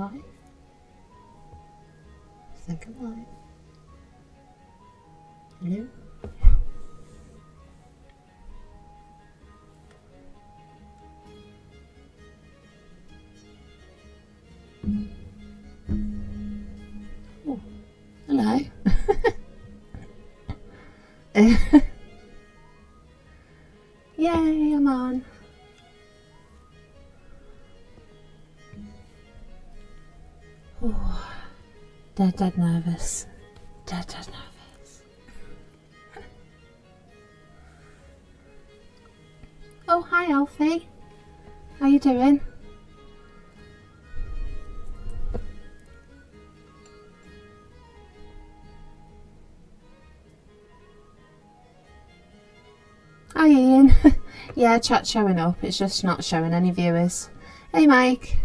alive. I think I'm alive. Hello? Oh, hello. Yay, I'm on. Oh, dead nervous. Dead nervous. Oh, hi Alfie. How you doing? Hi Ian. Yeah, chat's showing up. It's just not showing any viewers. Hey Mike.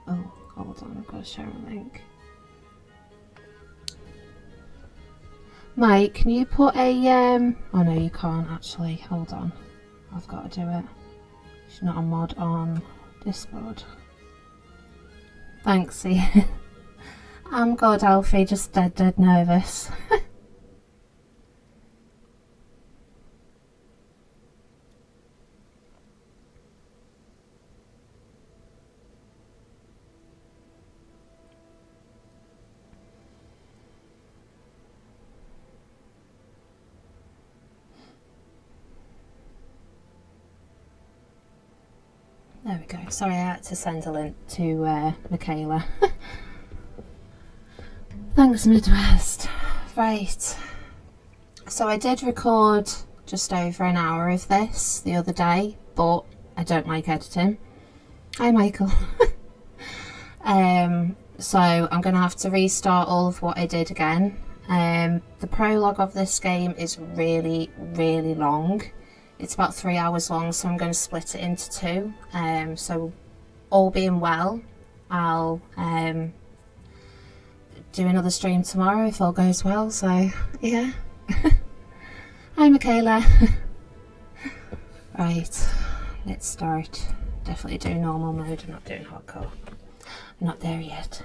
Oh, hold on, I've got to share a link. Mike, can you put a oh no, you can't actually. Hold on, I've got to do it. She's not a mod on Discord. Thanks, Ian. I'm good, Alfie. Just dead nervous. There we go. Sorry, I had to send a link to Michaela. Thanks, Midwest. Right. So I did record just over an hour of this the other day, but I don't like editing. Hi, Michael. So I'm going to have to restart all of what I did again. The prologue of this game is really long. It's about 3 hours long, so I'm going to split it into two. So all being well, I'll do another stream tomorrow if all goes well. So yeah. Hi Michaela. Right, let's start. Definitely do normal mode. I'm not doing hardcore. I'm not there yet.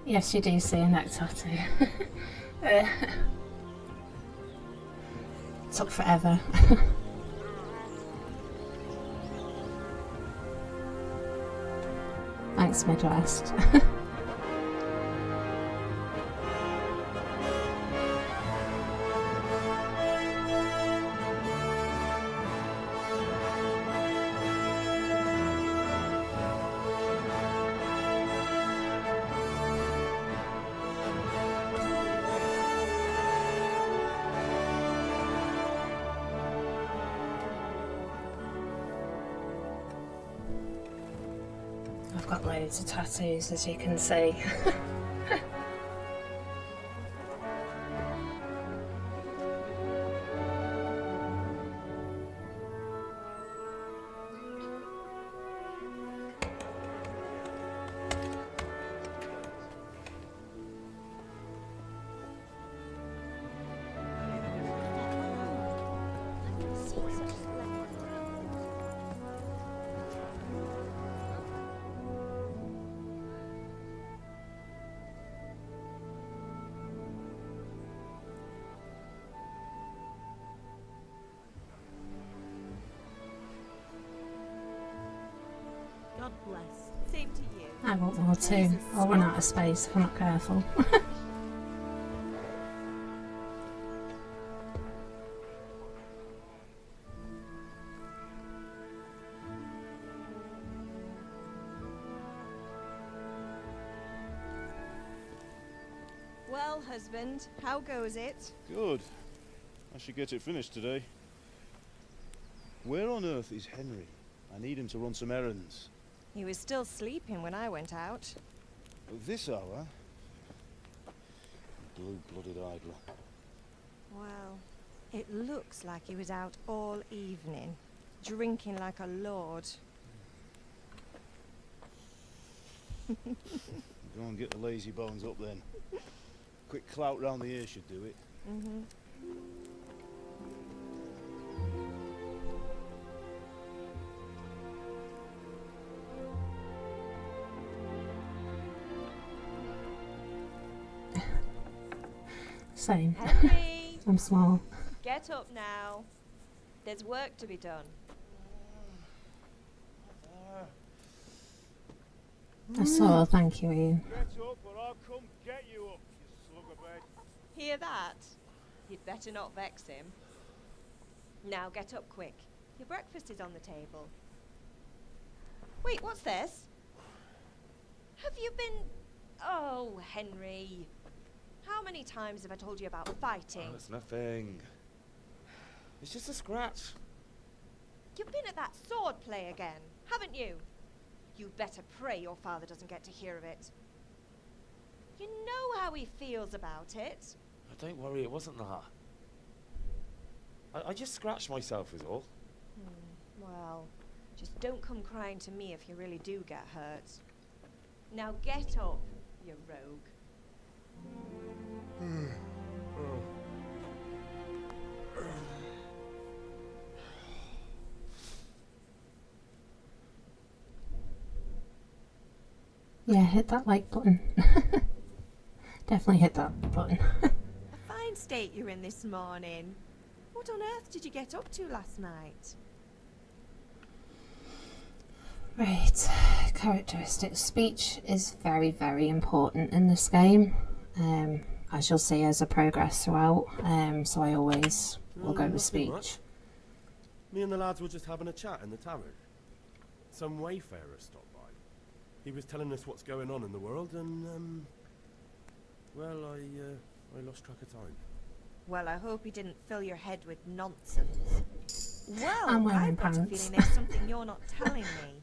Yes, you do see a neck tattoo. Took forever. Thanks, Midwest. I've got loads of tattoos, as you can see. God bless. Same to you. I want more too. I'll run out of space if I'm not careful. Well, husband, how goes it? Good. I should get it finished today. Where on earth is Henry? I need him to run some errands. He was still sleeping when I went out. At this hour? Blue-blooded idler. Well, it looks like he was out all evening, drinking like a lord. Go and get the lazy bones up then. Quick clout round the ear should do it. Mm-hmm. Same. Henry! I'm small. Get up now. There's work to be done. I saw, thank you, Ian. Get up or I'll come get you up, you slug of bed. Hear that? You'd better not vex him. Now get up quick. Your breakfast is on the table. Wait, what's this? Have you been... Oh, Henry. How many times have I told you about fighting? Oh, it's nothing. It's just a scratch. You've been at that sword play again, haven't you? You'd better pray your father doesn't get to hear of it. You know how he feels about it. Oh, don't worry, it wasn't that. I just scratched myself is all. Well, just don't come crying to me if you really do get hurt. Now get up, you rogue. Yeah, hit that like button. Definitely hit that button. A fine state you're in this morning. What on earth did you get up to last night? Right, characteristics. Speech is very, very important in this game. As you'll see as I progress throughout, so I always will go with Nothing much. speech. Me and the lads were just having a chat in the tavern. Some wayfarer stopped by. He was telling us what's going on in the world, and well, I lost track of time. Well, I hope he didn't fill your head with nonsense. Well, I'm wearing I've got a pants. feeling there's something you're not telling me.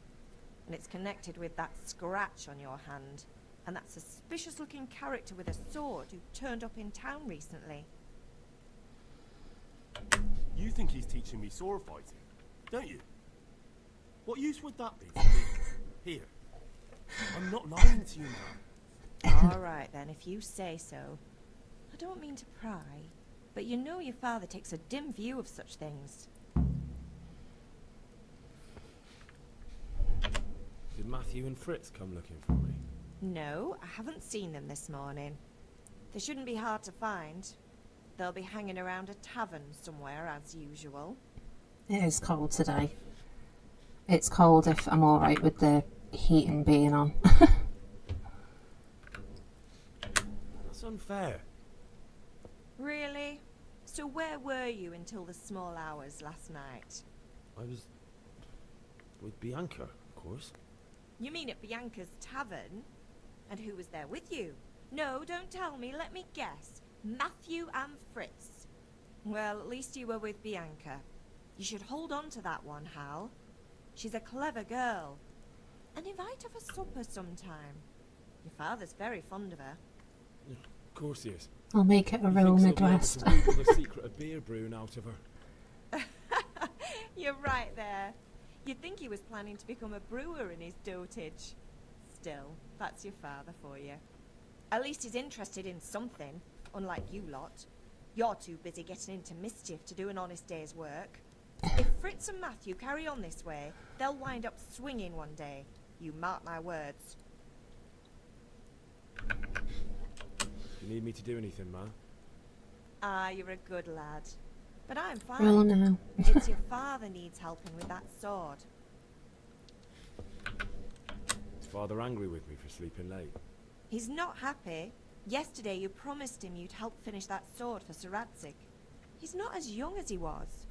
And it's connected with that scratch on your hand. And that suspicious-looking character with a sword who turned up in town recently. You think he's teaching me sword fighting, don't you? What use would that be to me? Here. I'm not lying to you now. All right, then, if you say so. I don't mean to pry, but you know your father takes a dim view of such things. Did Matthew and Fritz come looking for me? No, I haven't seen them this morning. They shouldn't be hard to find. They'll be hanging around a tavern somewhere, as usual. It is cold today. It's cold if I'm alright with the heating being on. That's unfair. Really? So where were you until the small hours last night? I was with Bianca, of course. You mean at Bianca's tavern? And who was there with you? No, don't tell me, let me guess. Matthew and Fritz. Well, at least you were with Bianca. You should hold on to that one, Hal. She's a clever girl. And invite her for supper sometime. Your father's very fond of her. Of course he is. I'll make it a He real thinks he'll be able Midwest. to wheedle the secret of beer brewing out of her. You're right there. You'd think he was planning to become a brewer in his dotage. Still, that's your father for you. At least he's interested in something, unlike you lot. You're too busy getting into mischief to do an honest day's work. If Fritz and Matthew carry on this way, they'll wind up swinging one day. You mark my words. You need me to do anything, Ma? Ah, you're a good lad. But I'm Roll fine. now. It's your father needs helping with that sword. Is Father angry with me for sleeping late? He's not happy. Yesterday you promised him you'd help finish that sword for Sir Radzig. He's not as young as he was.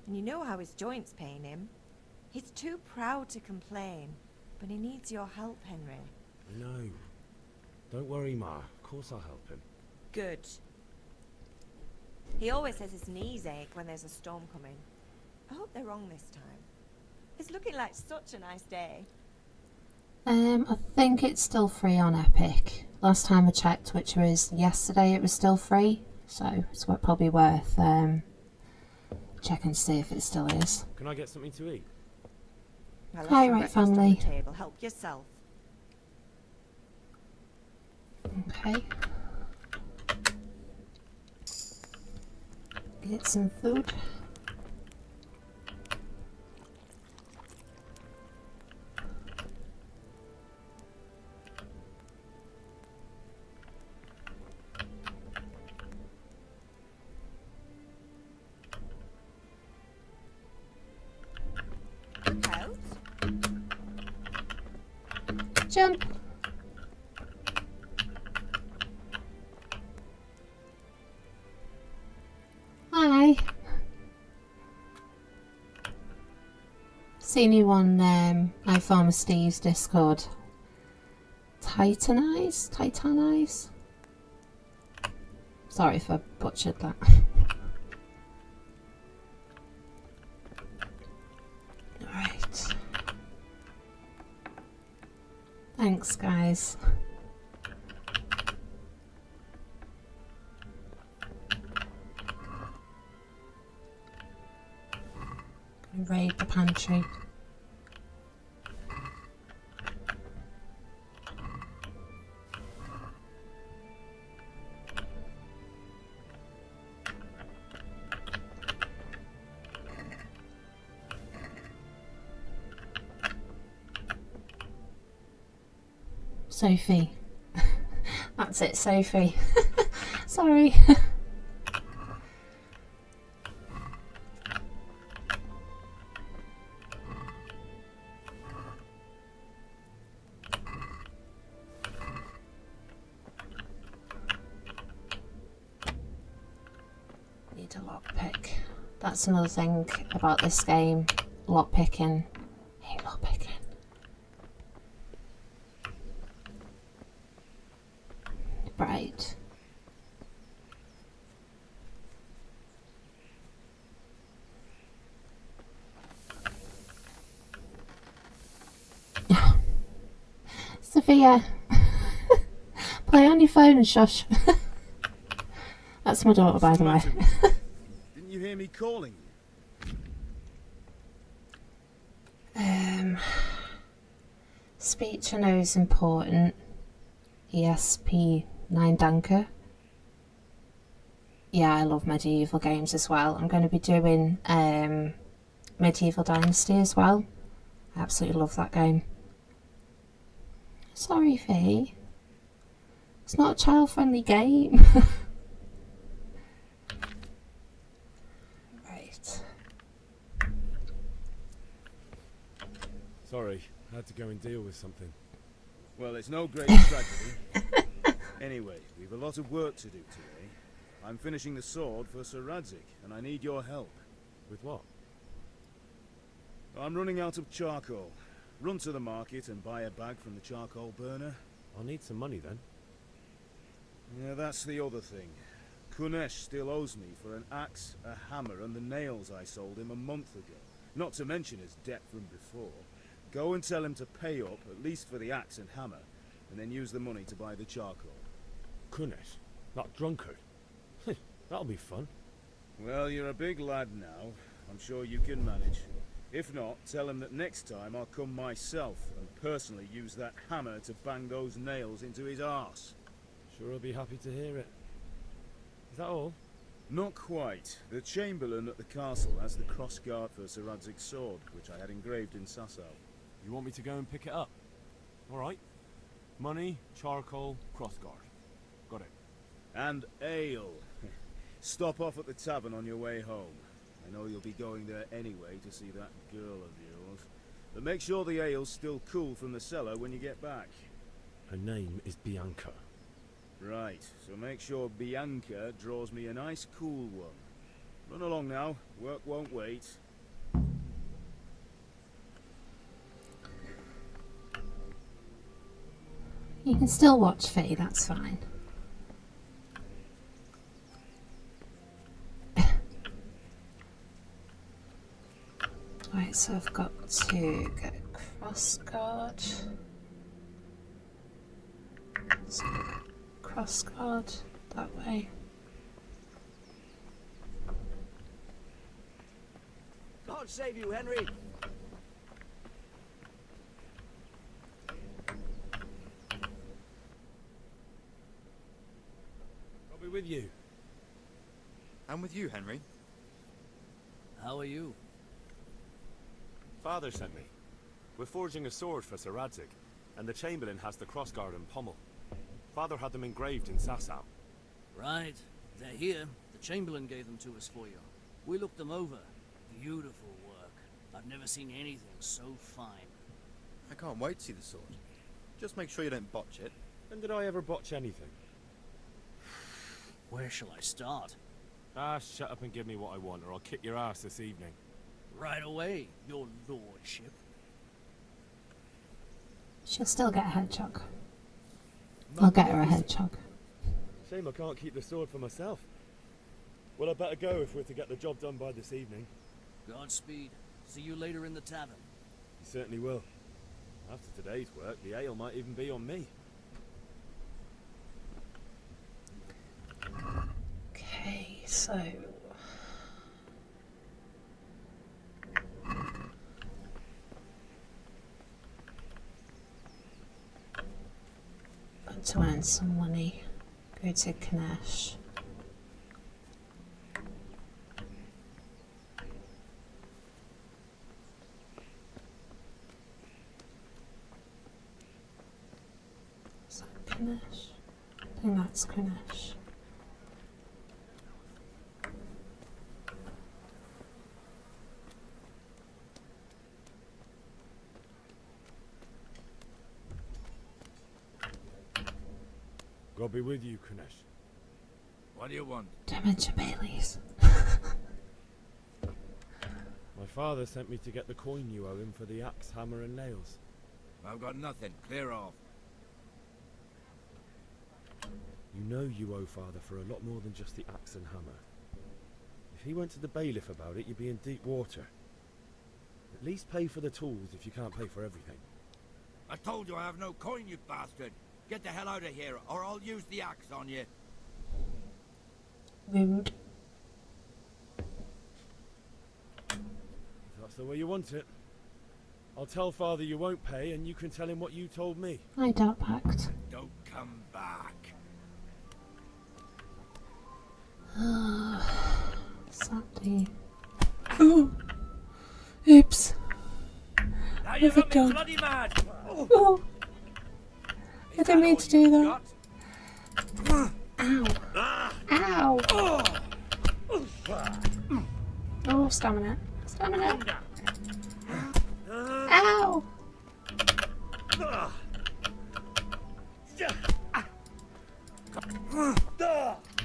And you know how his joints pain him. He's too proud to complain. But he needs your help, Henry. I know. Don't worry, Ma. Of course I'll help him. Good. He always says his knees ache when there's a storm coming. I hope they're wrong this time. It's looking like such a nice day. I think it's still free on Epic. Last time I checked, which was yesterday, it was still free. So it's probably worth checking to see if it still is. Can I get something to eat? I left Hi, some right, breakfast on the family. table. Help yourself. Okay. Get some food. Out. Jump. Hi. Seen you on my farmer Steve's Discord. Titanize? Sorry if I butchered that. Alright. Thanks, guys. Raid the pantry. Sophie. That's it, Sophie. Sorry. Need a lockpick. That's another thing about this game. Lockpicking. Hate lockpicking. Right. Sophia, play on your phone and shush. That's my daughter, by the way. Didn't you hear me calling you? Speech I know is important. ESP9 Danker. Yeah, I love medieval games as well. I'm going to be doing Medieval Dynasty as well. I absolutely love that game. Sorry, Faye. It's not a child-friendly game. Right. Sorry, I had to go and deal with something. Well, it's no great tragedy. Anyway, we've a lot of work to do today. I'm finishing the sword for Sir Radzig, and I need your help. With what? I'm running out of charcoal. Run to the market and buy a bag from the charcoal burner. I'll need some money then. Yeah, that's the other thing. Kunesh still owes me for an axe, a hammer, and the nails I sold him a month ago. Not to mention his debt from before. Go and tell him to pay up, at least for the axe and hammer, and then use the money to buy the charcoal. Kunesh? That drunkard? That'll be fun. Well, you're a big lad now. I'm sure you can manage. If not, tell him that next time I'll come myself and personally use that hammer to bang those nails into his arse. Sure, I'll be happy to hear it. Is that all? Not quite. The Chamberlain at the castle has the crossguard for Sir Radzig's sword, which I had engraved in Sasau. You want me to go and pick it up? Alright. Money, charcoal, crossguard. Got it. And ale. Stop off at the tavern on your way home. I know you'll be going there anyway to see that girl of yours. But make sure the ale's still cool from the cellar when you get back. Her name is Bianca. Right, so make sure Bianca draws me a nice cool one. Run along now, work won't wait. You can still watch Faye, that's fine. Right, so I've got to get cross guard. So cross guard that way. God save you, Henry! I'll be with you. I'm with you, Henry. How are you? Father sent me. We're forging a sword for Sir Radzig, and the Chamberlain has the crossguard and pommel. Father had them engraved in Sasau. Right. They're here. The Chamberlain gave them to us for you. We looked them over. Beautiful work. I've never seen anything so fine. I can't wait to see the sword. Just make sure you don't botch it. When did I ever botch anything? Where shall I start? Ah, shut up and give me what I want, or I'll kick your ass this evening. Right away, your lordship. She'll still get a hedgehog. I'll get her a hedgehog. Shame I can't keep the sword for myself. Well, I better go if we're to get the job done by this evening. Godspeed. See you later in the tavern. You certainly will. After today's work, the ale might even be on me. Okay, so got to earn some money. Go to Kanesh. Is that Kanesh? I think that's Kanesh. God be with you, Kunesh. What do you want? Dementia Baileys. My father sent me to get the coin you owe him for the axe, hammer and nails. I've got nothing. Clear off. You know you owe father for a lot more than just the axe and hammer. If he went to the bailiff about it, you'd be in deep water. At least pay for the tools if you can't pay for everything. I told you I have no coin, you bastard. Get the hell out of here, or I'll use the axe on you. Rude. If that's the way you want it. I'll tell father you won't pay, and you can tell him what you told me. I doubt pact. Don't come back. Sadly. Oh! Oops. Now you got me bloody mad. Oh! I didn't mean to do that. Ow! Ow! Oh, stamina. Stamina! Ow!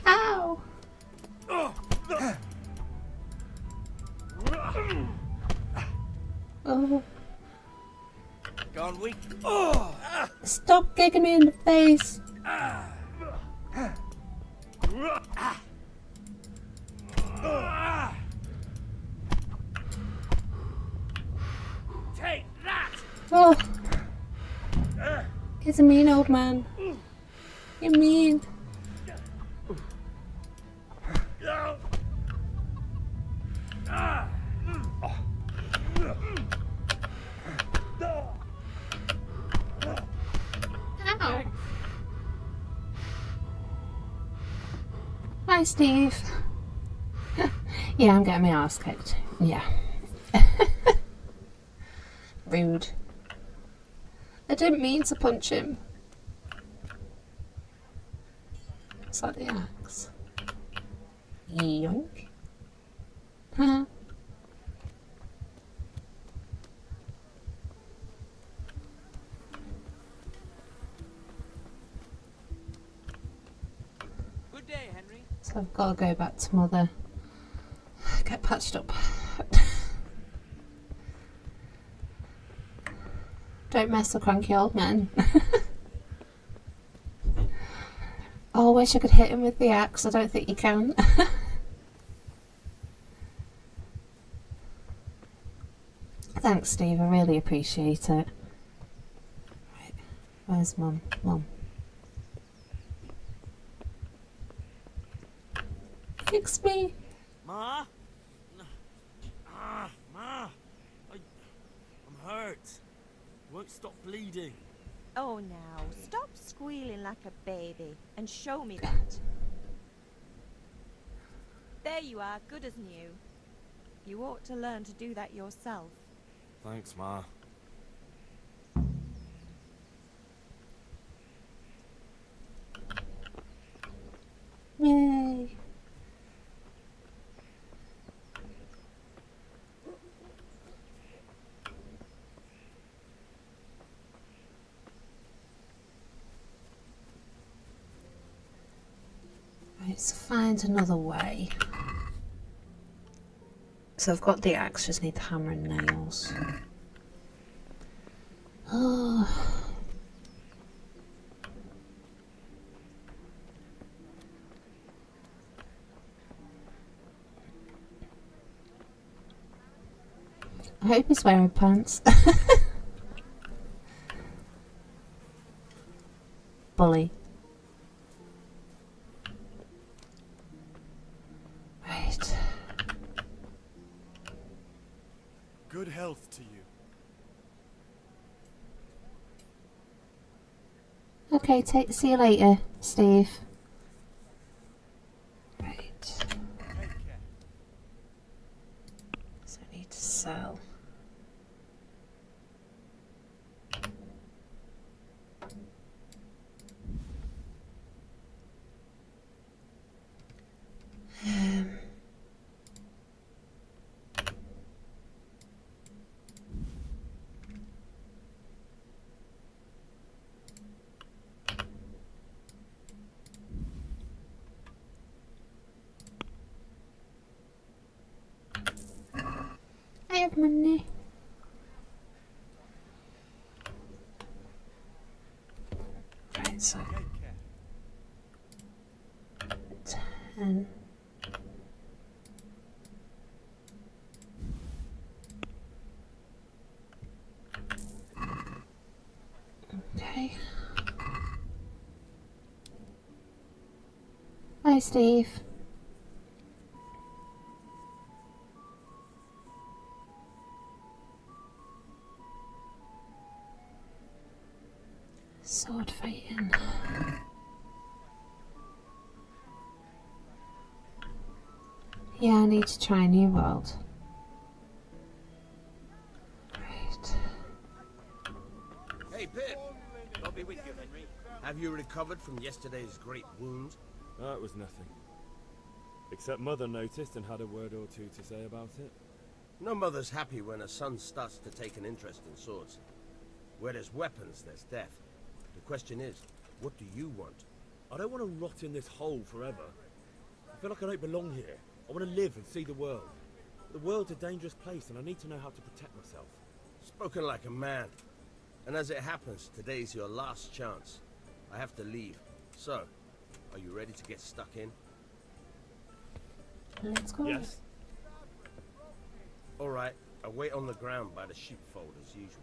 Ow! Oh, Gone weak. stop kicking me in the face! Take that. Oh! He's a mean old man. You're mean. Ow! Hi, Steve. Yeah, I'm getting my ass kicked. Yeah. Rude. I didn't mean to punch him. Is that the axe? Yoink. Haha. Good day, Henry. So I've got to go back to Mother. Get patched up. Don't mess with cranky old men. Oh, I wish I could hit him with the axe. I don't think you can. Thanks, Steve. I really appreciate it. Right. Where's Mum? Mum. Fix me. Ma? Ma! I'm hurt. Won't stop bleeding. Oh, now, stop squealing like a baby and show me that. There you are, good as new. You ought to learn to do that yourself. Thanks, Ma. Yay. Right, so find another way. So I've got the axe, just need the hammer and nails. Oh. I hope he's wearing pants. Bully. Right. Good health to you. Okay, see you later, Steve. Right. So I need to sell. I have money. Right, so 10. Okay. Hi, Steve. Sword fighting. Yeah, I need to try New World. Right. Hey, Pip! I'll be with you, Henry. Have you recovered from yesterday's great wound? That was nothing. Except Mother noticed and had a word or two to say about it. No mother's happy when a son starts to take an interest in swords. Where there's weapons, there's death. The question is, what do you want? I don't want to rot in this hole forever. I feel like I don't belong here. I want to live and see the world. The world's a dangerous place and I need to know how to protect myself. Spoken like a man. And as it happens, today's your last chance. I have to leave. So, are you ready to get stuck in? Let's go. Yes? Alright, I'll wait on the ground by the sheepfold as usual.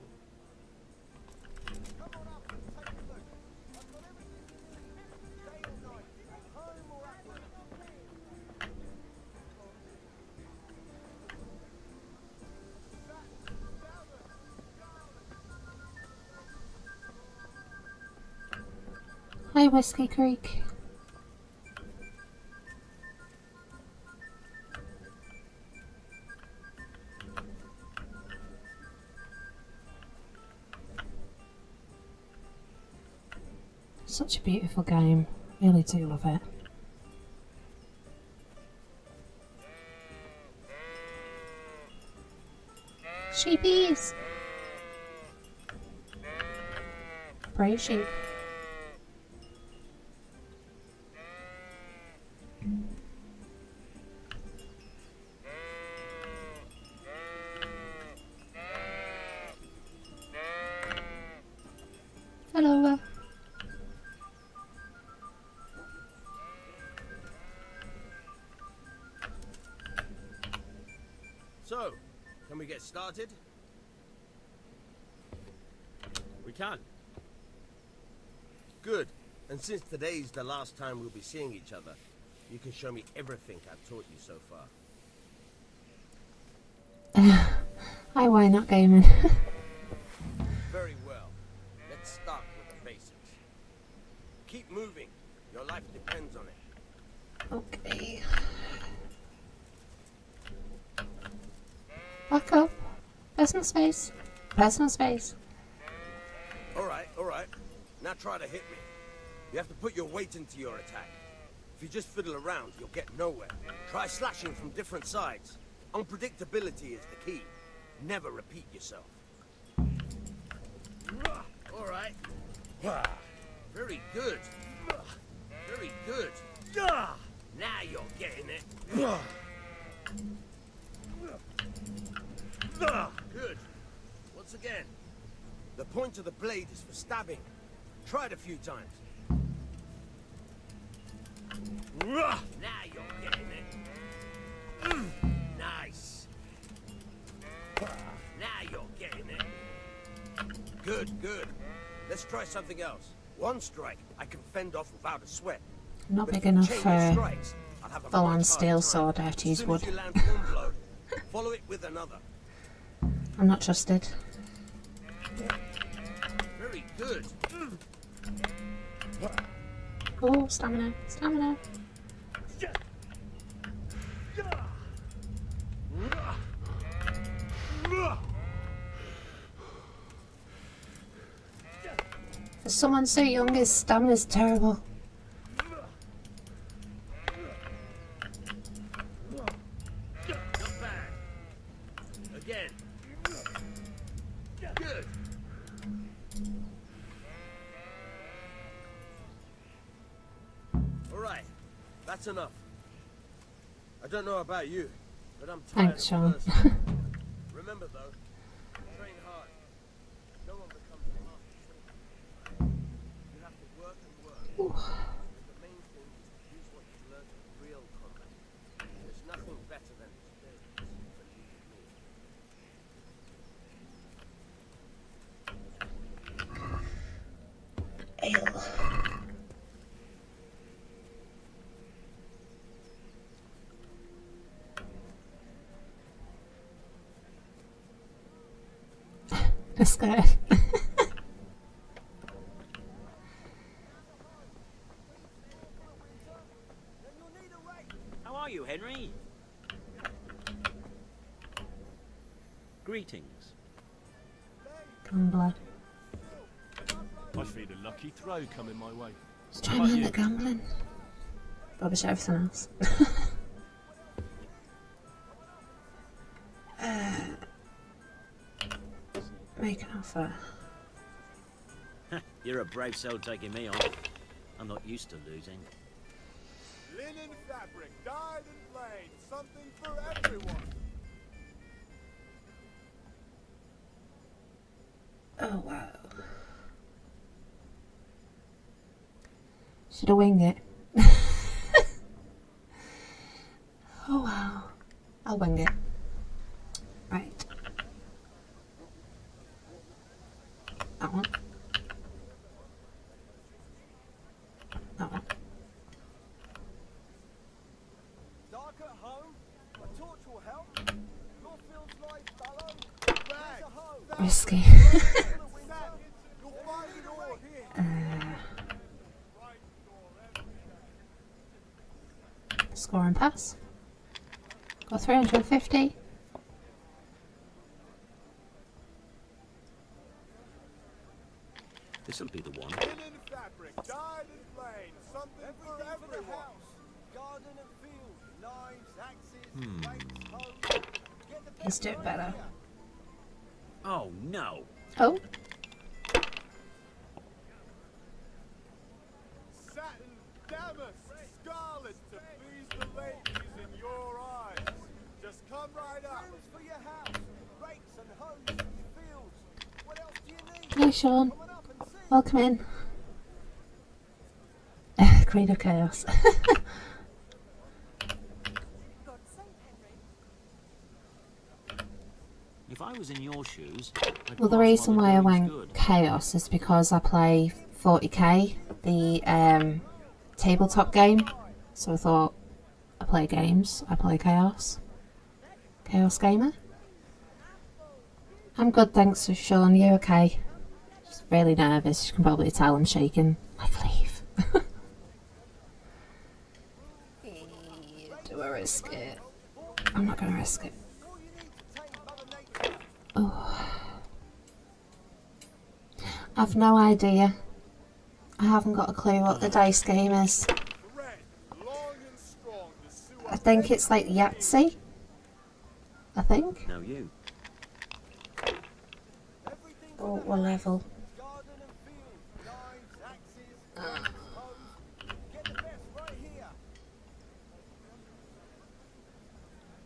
Hi, Whiskey Creek. Such a beautiful game. Really do love it. Sheepies! Brave sheep. Hello. So, can we get started? We can. Good. And since today's the last time we'll be seeing each other, you can show me everything I've taught you so far. Hi, why not gaming? Very well. Let's start with the basics. Keep moving. Your life depends on it. Okay. Back up. Personal space. Personal space. Alright. Now try to hit me. You have to put your weight into your attack. If you just fiddle around, you'll get nowhere. Try slashing from different sides. Unpredictability is the key. Never repeat yourself. Alright. Very good. Very good. Now you're getting it. Good. Once again. The point of the blade is for stabbing. Try it a few times. Now you're getting it. Nice. Now you're getting it. Good. Let's try something else. One strike, I can fend off without a sweat. I'm not But big if you enough chain for your strikes, I'll have a full on much steel harder sword. I time. have to use As soon wood. as you land one blow, follow it with another. I'm not trusted. Very good. Oh, stamina. Stamina. For someone so young, his stamina's terrible. Not bad. Again. Good. Alright, that's enough. I don't know about you, but I'm tired Thanks, of Sean. thirsty. Remember though, train hard. No one becomes a master swordsman. You have to work and work. Ooh. And the main thing is to use what you've learned in real combat. There's nothing better than experience, believe me. Ale. Let's go. How are you, Henry? Greetings. Gambler. I feel a lucky throw coming my way. Just trying to learn the gambling. Rubbish at everything else. Make an offer. You're a brave soul taking me on. I'm not used to losing. Linen fabric, dyed and plain, something for everyone. Oh wow. Should I wing it? Oh wow. I'll wing it. Right. That one. That one. Dark at home? A torch will help. Your field's life fallow. There's a home. Risky. You'll find it all here. Score and pass. Got 350. This'll be the one. Linen fabric, dyed and plain, something for everyone. Garden and field. Knives, axes, rakes, hoes. Get the He's doing better. Oh no! Oh. Satin, damask, scarlet to please the ladies in your eyes. Just come right up. Tools for your house. Rakes and hoes for your fields. What else do you need? Hey Sean. Come on up and see. Welcome in. Creed of Chaos. God save Henry. If I I was in your shoes, I'd Well, the pass reason while why I going's went good. Chaos is because I play 40k, the tabletop game. So I thought, I play games, I play Chaos. Chaos Gamer. I'm good, thanks for Sean. You okay? Just really nervous. You can probably tell I'm shaking like a leaf. Do I risk it? I'm not going to risk it. Oh. I've no idea. I haven't got a clue what the dice game is. I think it's like Yahtzee. I think. Now you. Oh, what level?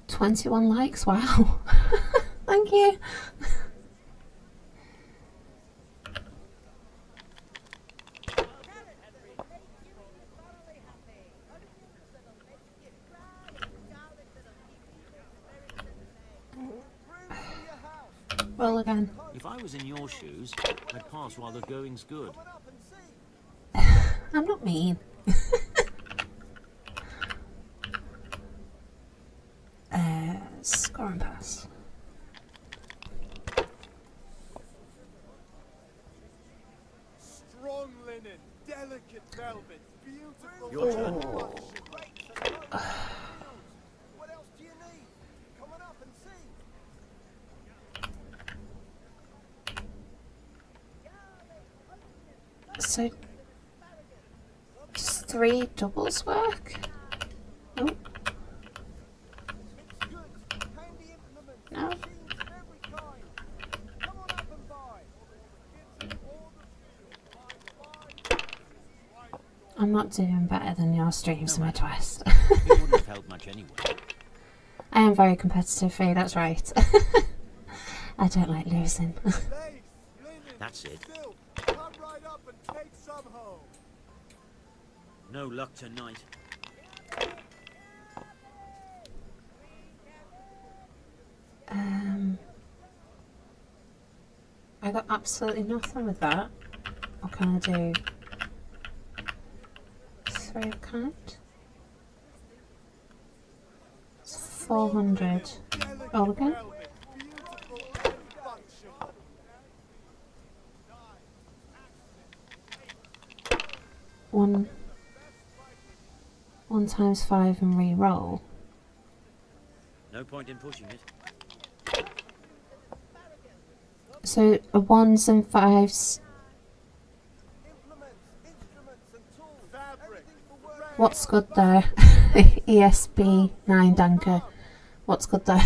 21 likes, wow. Thank you. Roll again. If I was in your shoes, I'd pass while the going's good. I'm not mean. Score and pass. Strong linen, delicate velvet, beautiful. Your turn. What else do you need? Come on up and see. So, does 3 doubles work? Oh. No. I'm not doing better than your streams, my twist. It wouldn't have helped much anyway. I am very competitive, Faye, that's right. I don't like losing. That's it. Come right up and take some home. No luck tonight. I got absolutely nothing with that. What can I do? 3 of kind? It's 400. Roll again. One times 5 and re-roll. No point in pushing it. So a 1s and 5s. What's good there? ESB 9 Danker. What's good there?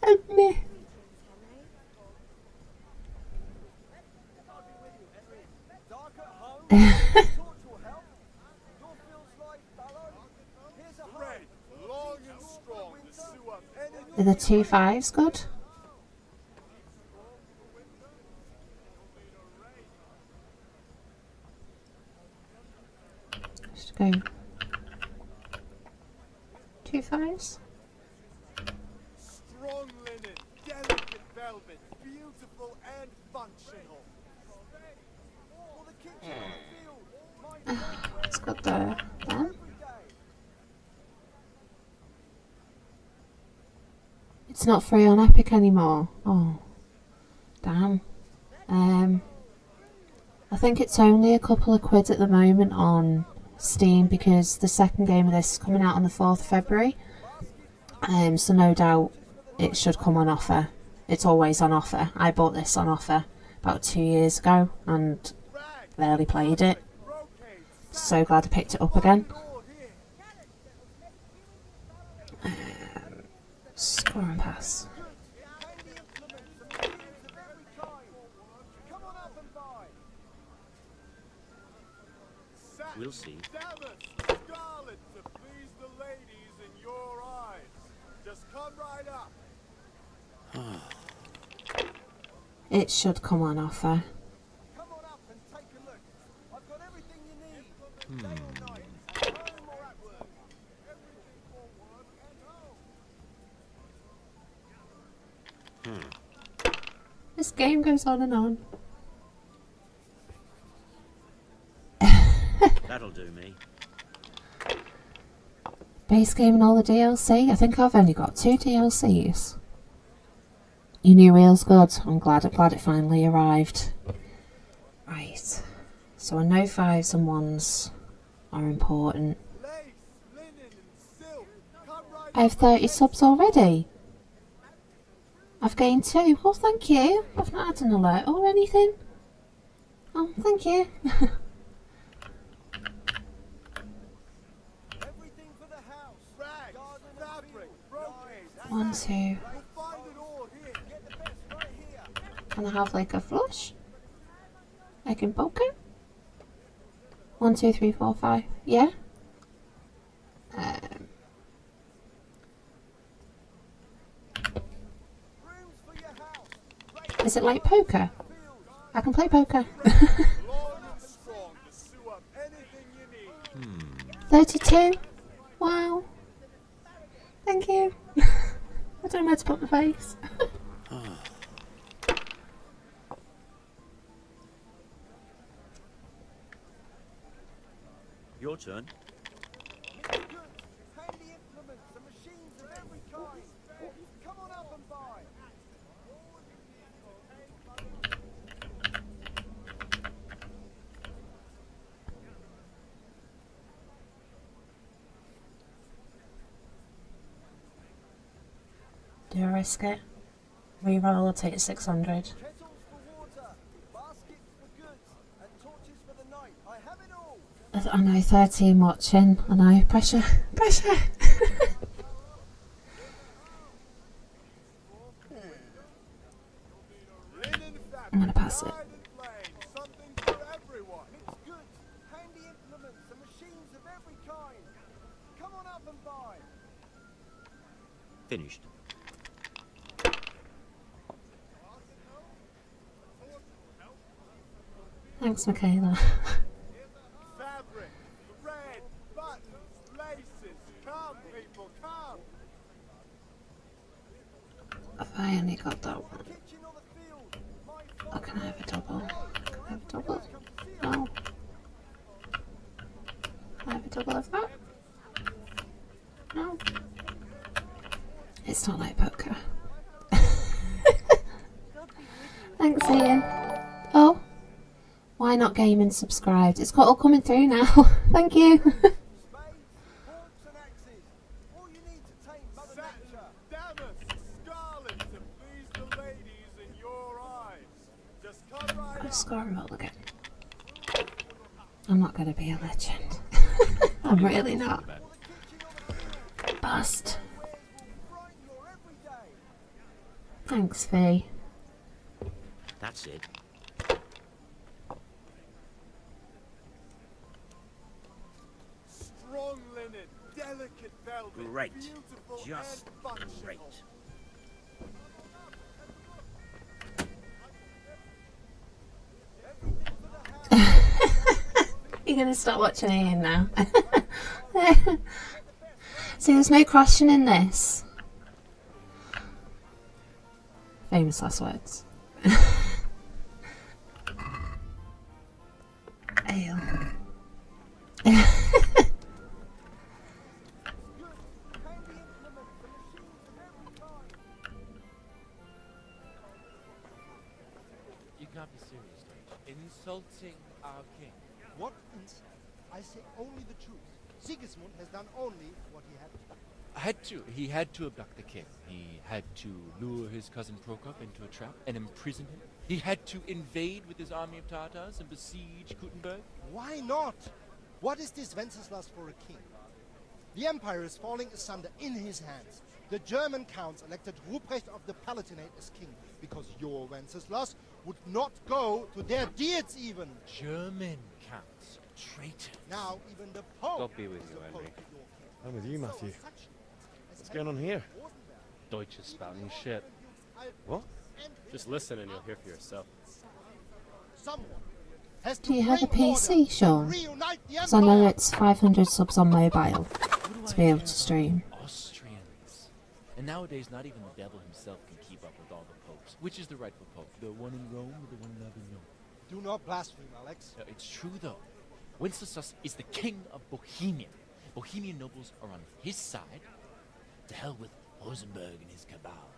Help me. Are the 2 5s good? Just go 2 5s. Strong linen, delicate velvet, beautiful and functional. For the kitchen on the field. What's good there then? It's not free on Epic anymore. Oh, damn. I think it's only a couple of quid at the moment on Steam because the second game of this is coming out on the 4th of February. So no doubt it should come on offer. It's always on offer. I bought this on offer about 2 years ago and barely played it. So glad I picked it up again. Score and pass. We'll see. Scarlet to please the ladies in your eyes. Just come right up. It should come on offer. Come on up and take a look. I've got everything you need. Day or night, home or at work. Everything for work and home. This game goes on and on. That'll do me. Base game and all the DLC? I think I've only got 2 DLCs. Your new reel's good. I'm glad it finally arrived. Right. So I know 5s and 1s are important. Lace, linen, and silk. Come right I have 30 subs already. I've gained 2. Oh, thank you. I've not had an alert or anything. Oh, thank you. everything for the house. Rags, fabric, brocade. 1, 2. You'll find it all here. Get the best right here. Can I have like a flush? Like in poker? 1, 2, 3, 4, 5. Yeah? Rooms for your house. Is it like poker? I can play poker. Long and strong to sew up anything you need. 32? Wow. Thank you. I don't know where to put my face. Your turn. Handy implements and machines of every kind. Come on up and buy. Do I risk it? Reroll or take 600? Kettles for water, baskets for goods, and torches for the night. I have it all. I know, 13 watching. I know, pressure. Pressure! Linen fabric, I'm gonna pass it. dyed and plain, something for everyone. It's goods, handy implements and machines of every kind. Come on up and buy. Finished. Thanks, Michaela. Fabric, thread, buttons, laces. Come, people, come. Have I only got that one? Kitchen or the field. My Oh, can I have a double? Can I have a double? No. Can I have a double of that? No. It's not like poker. Thanks, Ian. Oh. Why not game and subscribed? It's got all coming through now. Thank you. spades, forks and axes. All you need to tame Mother Nature. Damask, scarlet to please the ladies in your eyes. Just come right Gotta up. score them all again. I'm not gonna be a legend. I'm really not. Bust. Brighten your everyday. Thanks, Fee. That's it. Strong linen, delicate velvet, Great. beautiful Just and functional. great. You're gonna stop watching Ian now. See, there's no crashing in this. Famous last words. Ale. You can't be serious, Dave. Insulting our king. What insult? I say only the truth. Sigismund has done only what he had to. He had to abduct the king. He had to lure his cousin Prokop into a trap and imprison him. He had to invade with his army of Tartars and besiege Kuttenberg. Why not? What is this Wenceslas for a king? The empire is falling asunder in his hands. The German counts elected Ruprecht of the Palatinate as king because your Wenceslas would not go to their deeds even. German counts. Traitors. Now even the Pope God be with is you, opposed Henry. to your king. I'm with you, Matthew. So such as What's going on here? Rosenberg, Deutsch is spouting shit. What? Just listen and you'll hear for yourself. someone has to Do you have a bring PC, order Sean? and reunite the Because I know empire. it's 500 subs on mobile to be able to stream. Austrians. And nowadays, not even the devil himself can keep up with all the Which is the rightful pope? The one in Rome or the one in Avignon? Do not blaspheme, Alex. No, it's true, though. Wenceslas is the king of Bohemia. Bohemian nobles are on his side. To hell with Rosenberg and his cabal.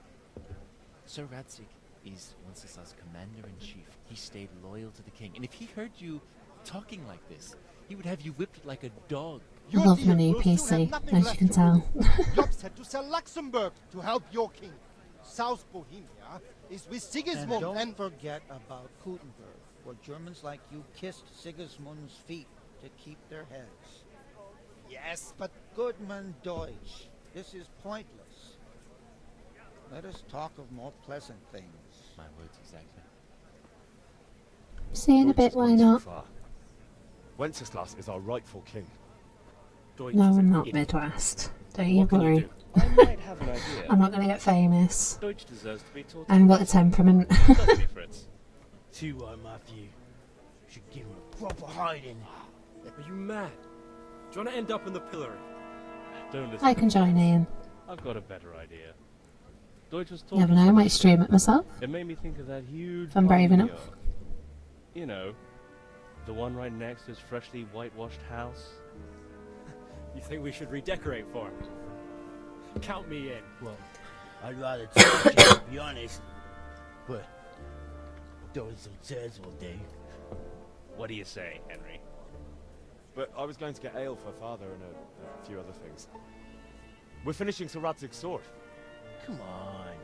Sir Radzig is Wenceslas' commander-in-chief. He stayed loyal to the king. And if he heard you talking like this, he would have you whipped like a dog. I love my new PC, as you can tell. Job said to sell Luxembourg to help your king. South Bohemia is with Sigismund And don't forget about Gutenberg, where Germans like you kissed Sigismund's feet to keep their heads. Yes, but Goodman Deutsch, this is pointless. Let us talk of more pleasant things. My words exactly. See you in a bit, why not? Wenceslas is our rightful king. No, I'm not Midwest. Don't you worry. I might have an idea. I'm not going to get famous. Deutsch deserves to be taught. I haven't got the temperament. Doesn't he, Fritz? Too right, Matthew. Should give him a proper hiding. Are you mad? Do you want to end up in the pillory? Don't listen. I can join in. I've got a better idea. Deutsch was You never talking. know, I might stream it myself. It made me think of that huge. If I'm brave enough. barnyard. You know, the one right next to his freshly whitewashed house. You think we should redecorate for him? Count me in. Well, I'd rather talk to you, to be honest. But those hotels will do. What do you say, Henry? But I was going to get ale for father and a few other things. We're finishing Sir Radzig's sword. Come on.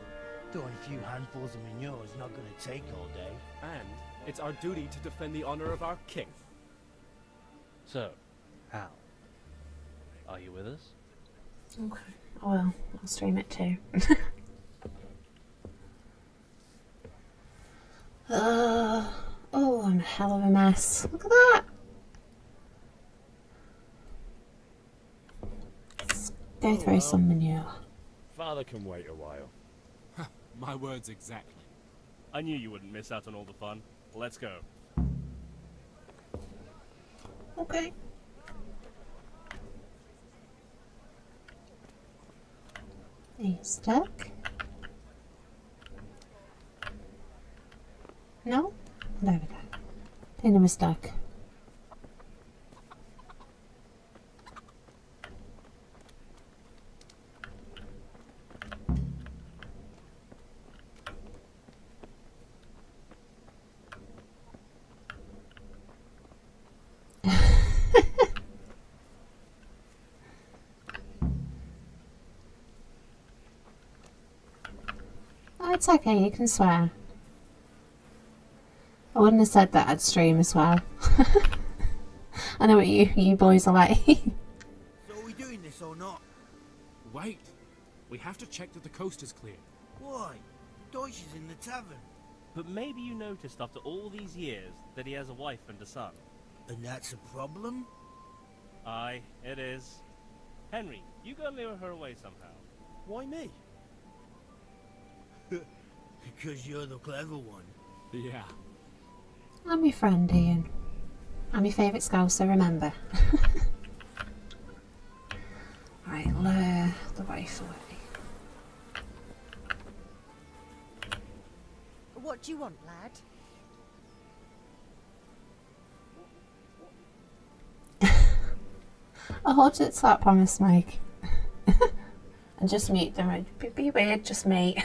Throwing a few handfuls of manure is not going to take all day. And it's our duty to defend the honor of our king. So, Hal, are you with us? Okay. Well, I'll stream it too. Oh, I'm a hell of a mess. Look at that. Let's go through some manure. Father can wait a while. My words exactly. I knew you wouldn't miss out on all the fun. Let's go. Okay. Are you stuck? No? There we go. I think I was stuck. Oh, it's okay, you can swear. I wouldn't have said that I'd stream as well. I know what you boys are like. So are we doing this or not? Wait. We have to check that the coast is clear. Why? Deutsch is in the tavern. But maybe you noticed after all these years that he has a wife and a son. And that's a problem? Aye, it is. Henry, you go lure her away somehow. Why me? Because you're the clever one. Yeah. I'm your friend, Ian. I'm your favourite scouser, remember. Right, lure the wife away. What do you want, lad? I'll hold it to that promise, Mike. And just meet them. It'd be weird, just meet.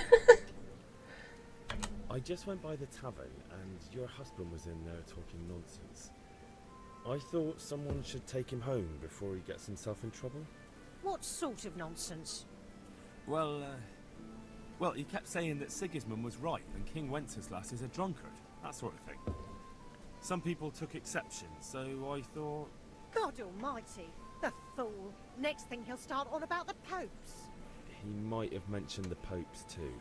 I just went by the tavern and your husband was in there talking nonsense. I thought someone should take him home before he gets himself in trouble. What sort of nonsense? Well, he kept saying that Sigismund was right and King Wenceslas is a drunkard. That sort of thing. Some people took exception, so I thought... God almighty, the fool. Next thing he'll start on about the popes. He might have mentioned the popes too.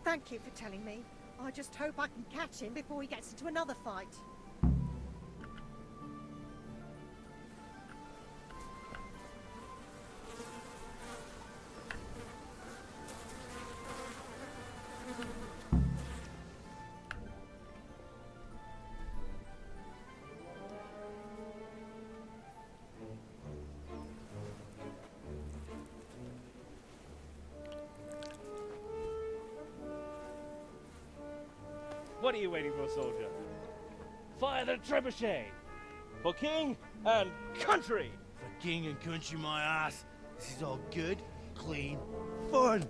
Thank you for telling me. I just hope I can catch him before he gets into another fight. What are you waiting for, soldier? Fire the trebuchet! For king and country! For king and country, my ass. This is all good, clean, fun.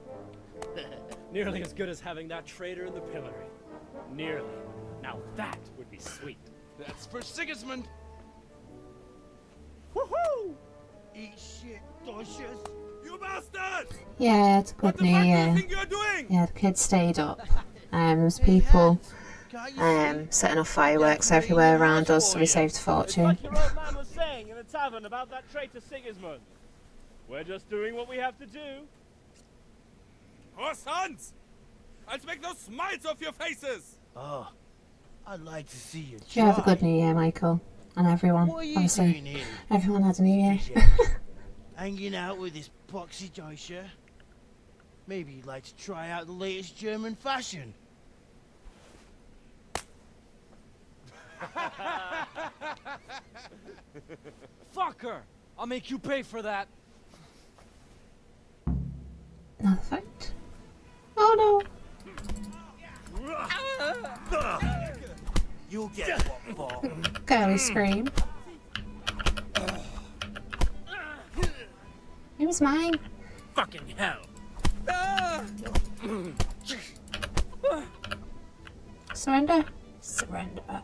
Nearly as good as having that traitor in the pillory. Nearly. Now that would be sweet. That's for Sigismund. Woohoo! Eat shit, Docious. You bastard! Yeah, it's a good New Year. You're doing? Yeah, the kids stayed up. There's people setting off fireworks everywhere around us, so we saved a fortune. Like your old man was saying in the tavern about that traitor Sigismund. We're just doing what we have to do. Oh, sons! I'll make those smiles off your faces! Oh, I'd like to see you. Did you have a good New Year, Michael? And everyone, What are you honestly. doing here? Everyone had a New Year. Hanging out with this poxy Deutscher? Maybe you'd like to try out the latest German fashion. Fuck her! I'll make you pay for that. Another fight. Oh You'll get what for. no! Girly scream. It was mine. Fucking hell. Surrender. Surrender.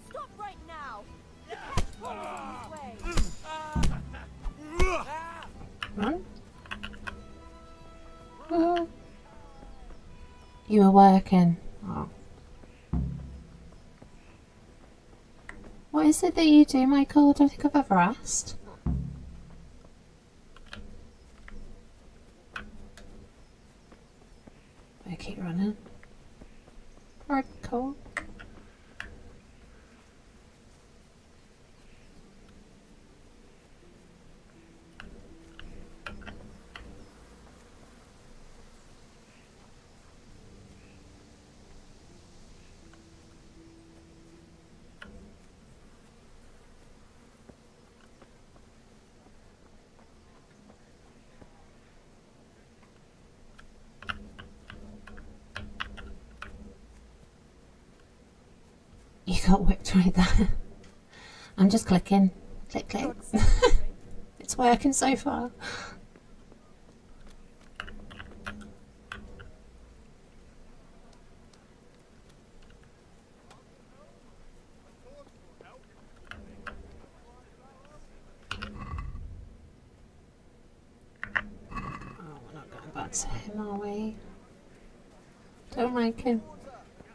Stop right now! The cat's falling his way. Run. Oh. You were working. Oh. What is it that you do, Michael? I don't think I've ever asked. I keep running. Hardcore. You got whipped right there. I'm just clicking. Click, click. It's working so far. Oh, we're not going back to him, are we? Don't like him.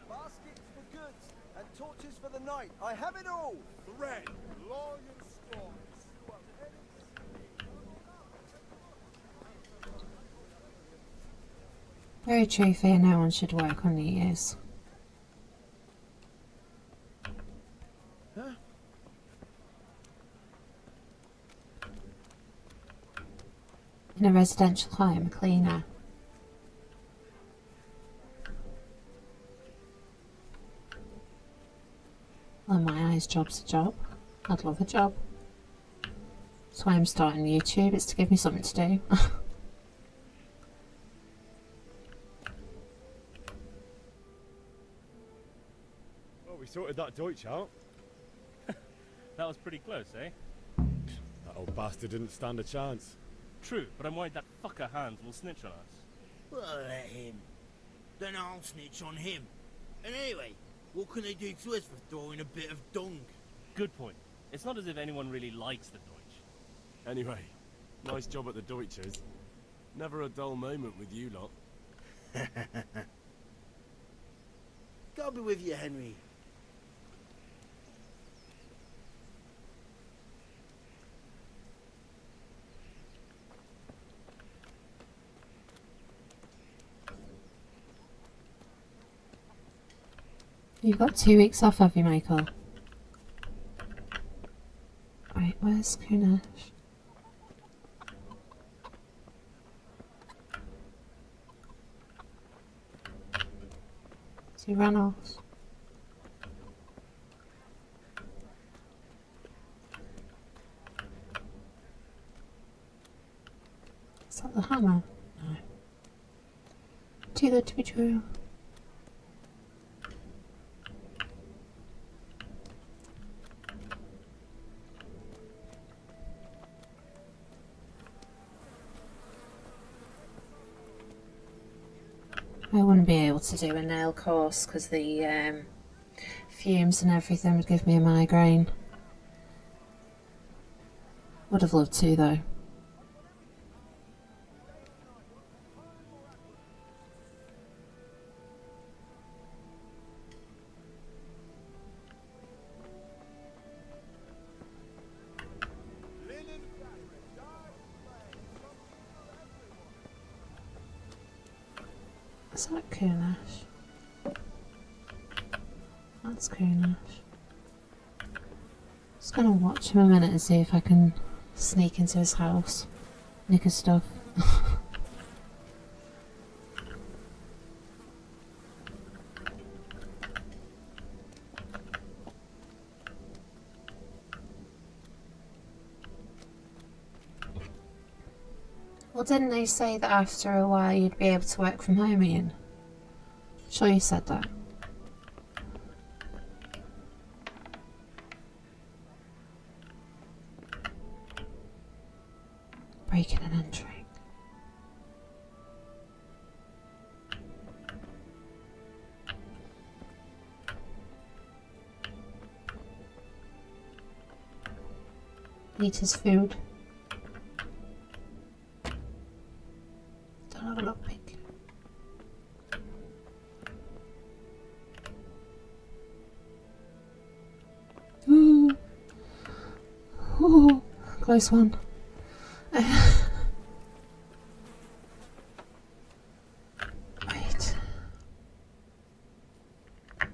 Baskets for goods and torches for the night. I have it all. Thread, long and strong. Very true, fear no one should work on New Year's. Huh? In a residential home, a cleaner. Well, in my eyes, job's a job. I'd love a job. That's why I'm starting YouTube, it's to give me something to do. Well, we sorted that Deutsch out. That was pretty close, eh? That old bastard didn't stand a chance. True, but I'm worried that fucker Hans will snitch on us. Well, let him. Then I'll snitch on him. And anyway, what can they do to us for throwing a bit of dung? Good point. It's not as if anyone really likes the Deutsch. Anyway, nice job at the Deutschers. Never a dull moment with you lot. God be with you, Henry. You've got 2 weeks off, have you, Michael? Right, where's Kunesh? Has he run off? hammer? No. Too good to be true. I wouldn't be able to do a nail course because the fumes and everything would give me a migraine. Would have loved to though. Is that Kunash? That's Kunash. Just gonna watch him a minute and see if I can sneak into his house, nick his stuff. Well, didn't they say that after a while you'd be able to work from home, Ian? Sure you said that. Breaking and entering. Eat his food. Don't have a lockpick. Ooh. Ooh. Close one. Wait.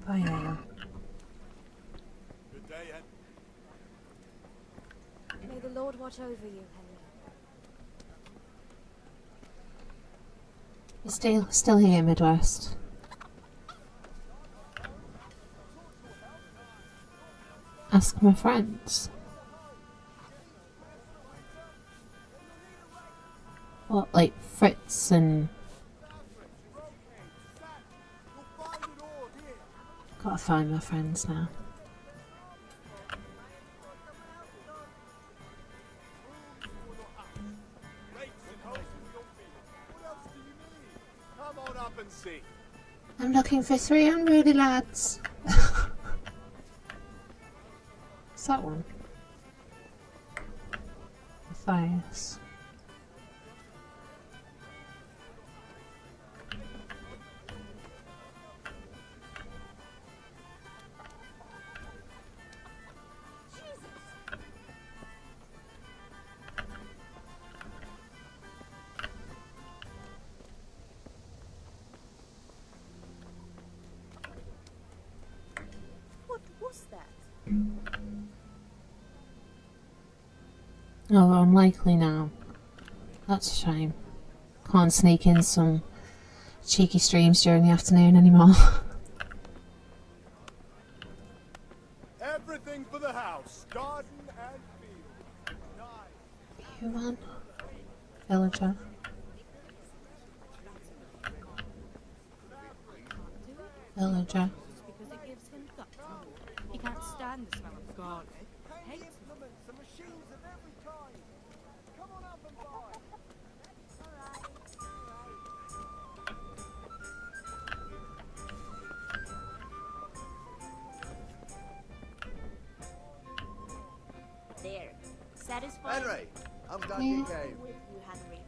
Oh yeah. Good day, Ed. May the Lord watch over you, Henry. You're still here, Midwest. Ask my friends. What, like Fritz and... Gotta find my friends now. Come on up and see. I'm looking for 3 unruly lads. What's that one? Matthias. What was that? Oh, unlikely now. That's a shame. Can't sneak in some cheeky streams during the afternoon anymore. Everything for the house, garden and field. Nice. Human. Villager. Villager. Because it gives him guts. He can't stand the smell of garlic. Hates Implements and machines of every kind. Come on up and buy. There. Satisfied? Henry, I'm glad you came. With you, Henry.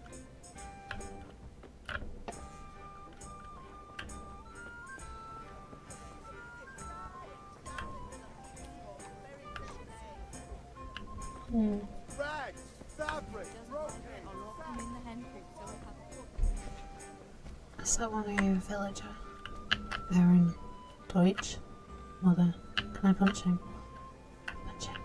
Rags, fabric, brocade, I'm in the hen coop, so I have Is that one of you, Villager? Baron Deutsch? Mother. Can I punch him? Punch him.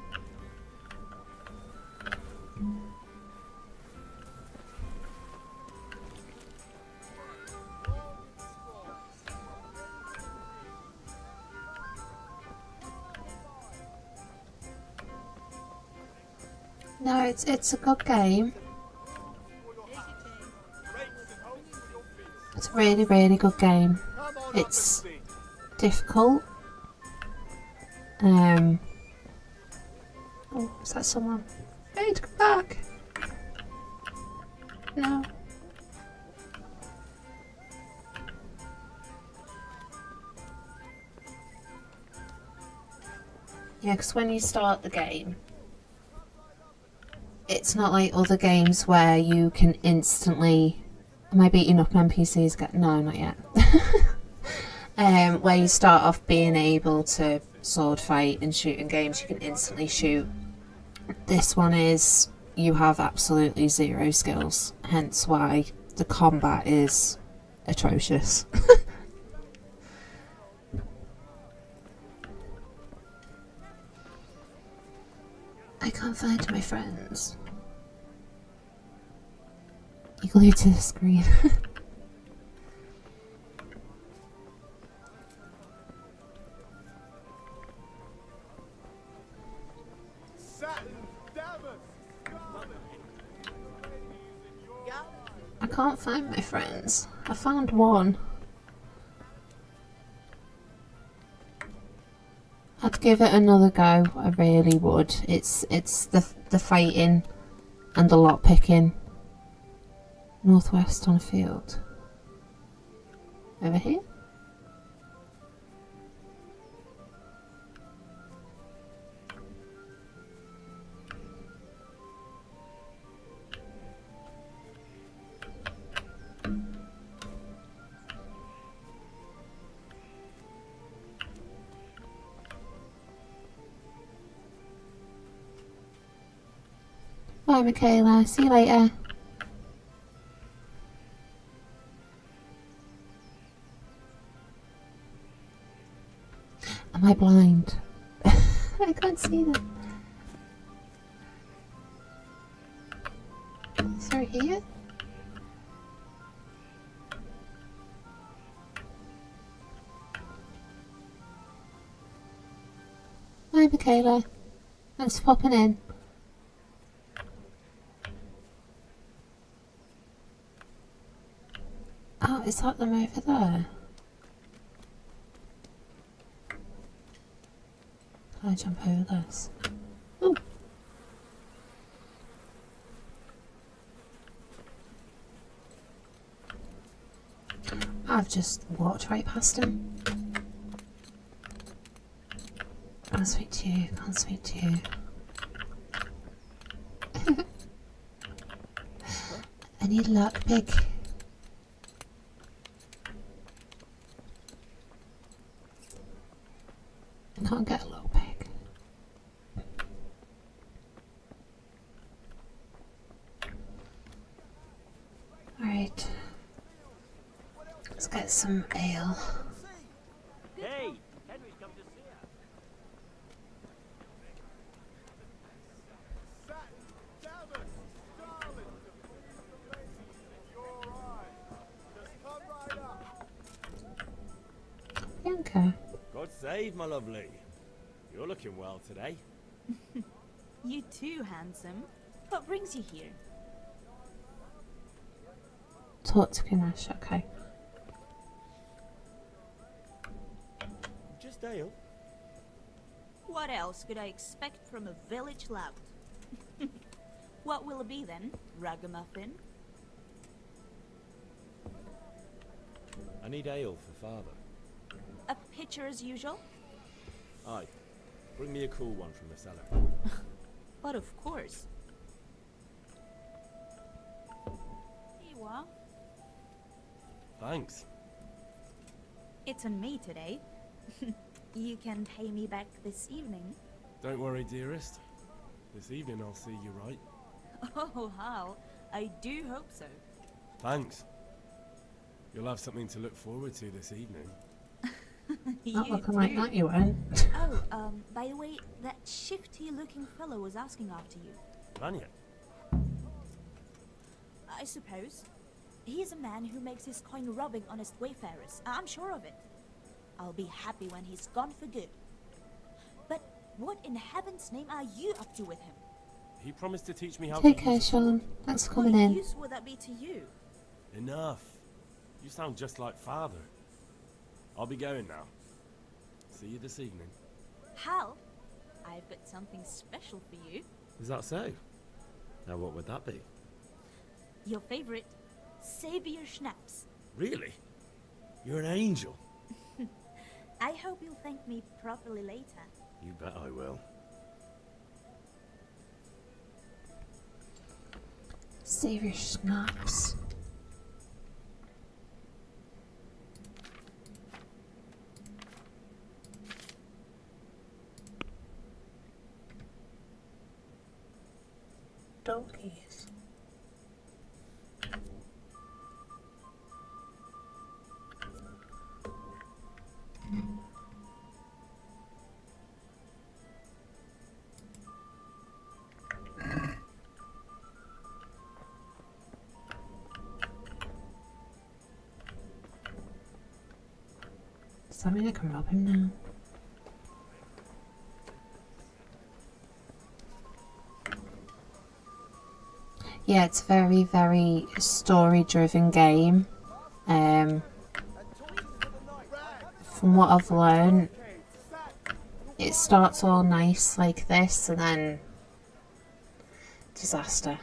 No, it's a good game. It's a really, really good game. It's difficult. Oh, is that someone? Hey, come back! No. Yeah, because when you start the game, it's not like other games where you can instantly... Am I beating up NPCs? No, not yet. Where you start off being able to sword fight and shoot in games, you can instantly shoot. This one is, you have absolutely zero skills, hence why the combat is atrocious. I can't find my friends. You glued to the screen. I can't find my friends. I found one. I'd give it another go. I really would. It's the fighting and the lot picking. Northwest on a field. Over here? Bye, Michaela. See you later. Am I blind? I can't see them. Through here? Hi, Michaela. Thanks for popping in. Oh, is that them over there? Can I jump over this? Ooh. I've just walked right past him. Can't speak to you, can't speak to you. I need lockpick. I can't get a lockpick. Alright. Let's get some ale. Hey, Henry's come to see us. Bianca. God save, my lovely. You're looking well today. You too, handsome. What brings you here? Talk to Ganesh, okay. Just ale. What else could I expect from a village lout? What will it be then? Ragamuffin? I need ale for father. A pitcher as usual? Aye. Bring me a cool one from the cellar. But of course. Here you are. Thanks. It's on me today. You can pay me back this evening. Don't worry, dearest. This evening I'll see you right. Oh, how? I do hope so. Thanks. You'll have something to look forward to this evening. Not looking like that, you won't. Oh, by the way, that shifty-looking fellow was asking after you. Vanya? I suppose. He's a man who makes his coin robbing honest wayfarers. I'm sure of it. I'll be happy when he's gone for good. But what in heaven's name are you up to with him? He promised to teach me how Take to care, use it. Sean. Thanks for coming What in. use would that be to you? Enough. You sound just like Father. I'll be going now. See you this evening. Hal, I've got something special for you. Is that so? Now what would that be? Your favorite Savior Schnapps. Really? You're an angel. I hope you'll thank me properly later. You bet I will. Savior Schnapps. Donkeys. Does that mean I can rob him now? Yeah, it's a very, very story-driven game. From what I've learned, it starts all nice like this and then disaster.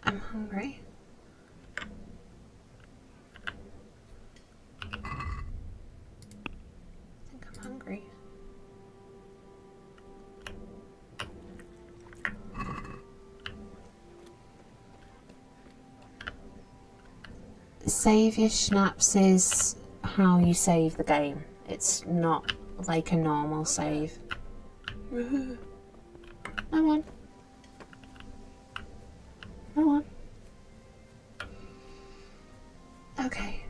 I'm hungry. I think I'm hungry. Save your schnapps is how you save the game. It's not like a normal save. No one. No one. Okay.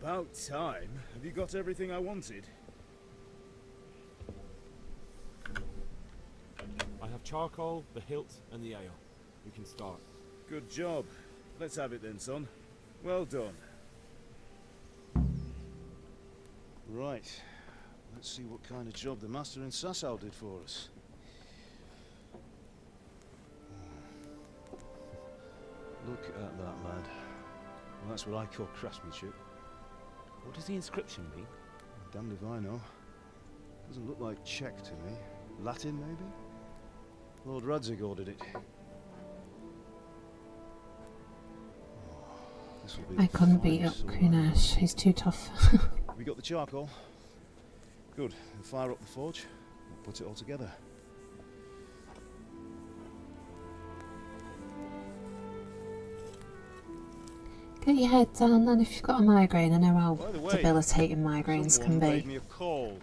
About time. Have you got everything I wanted? I have charcoal, the hilt, and the ale. We can start. Good job. Let's have it then, son. Well done. Right. Let's see what kind of job the master in Sasau did for us. Look at that, lad. Well, that's what I call craftsmanship. What does the inscription mean? Damned if I know. Doesn't look like Czech to me. Latin, maybe? Lord Radzig ordered it. This will be I the couldn't beat finest up sword. Kunesh. He's too tough. We got the charcoal. Good. Then fire up the forge. We'll put it all together. Get your head down then if you've got a migraine. I know how By the way, debilitating migraines someone can gave be. me a call.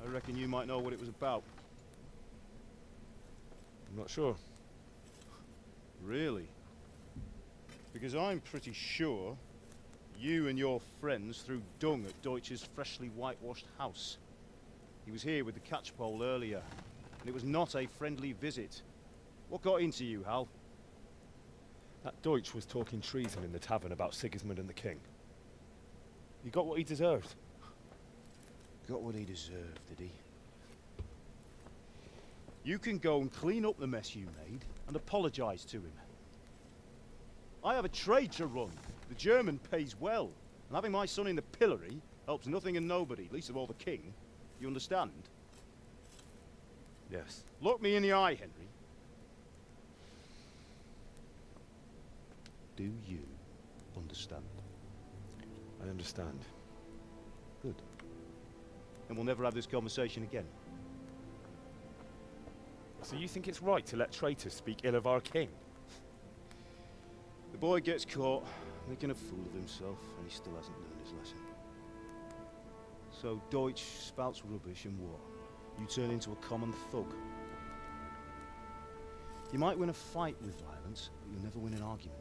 I reckon you might know what it was about. I'm not sure. Really? Because I'm pretty sure you and your friends threw dung at Deutsch's freshly whitewashed house. He was here with the catchpole earlier, and it was not a friendly visit. What got into you, Hal? That Deutsch was talking treason in the tavern about Sigismund and the king. He got what he deserved. Got what he deserved, did he? You can go and clean up the mess you made and apologise to him. I have a trade to run. The German pays well, and having my son in the pillory helps nothing and nobody, least of all the king. You understand? Yes. Look me in the eye, Henry. Do you understand? I understand. Good. And we'll never have this conversation again. So you think it's right to let traitors speak ill of our king? The boy gets caught, making a fool of himself, and he still hasn't learned his lesson. So Deutsch spouts rubbish, and what? You turn into a common thug. You might win a fight with violence, but you'll never win an argument.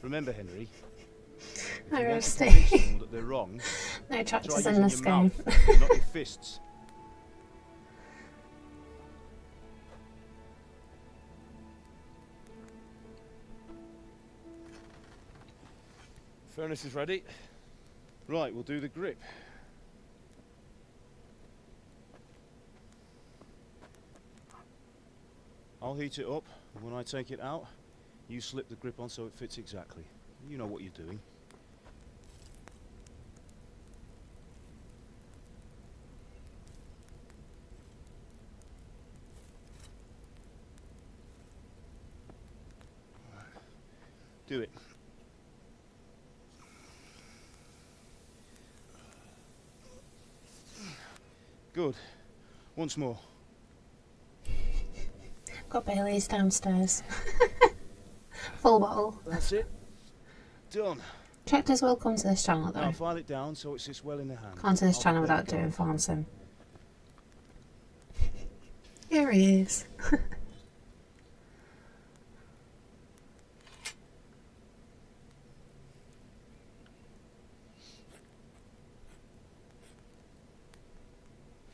Remember, Henry, If you want to Roasty. convince someone that they're wrong, No try tractors using in this your game. mouth, not your fists. Furnace is ready. Right, we'll do the grip. I'll heat it up, and when I take it out, you slip the grip on so it fits exactly. You know what you're doing. Do it. Good. Once more. Got Bailey's downstairs. Full bottle. That's it. Done. Tractors will come to this channel Now though. file it down so it sits well in the hand. Can't do this I'll channel prepare without the doing guard. farm sim. Here he is.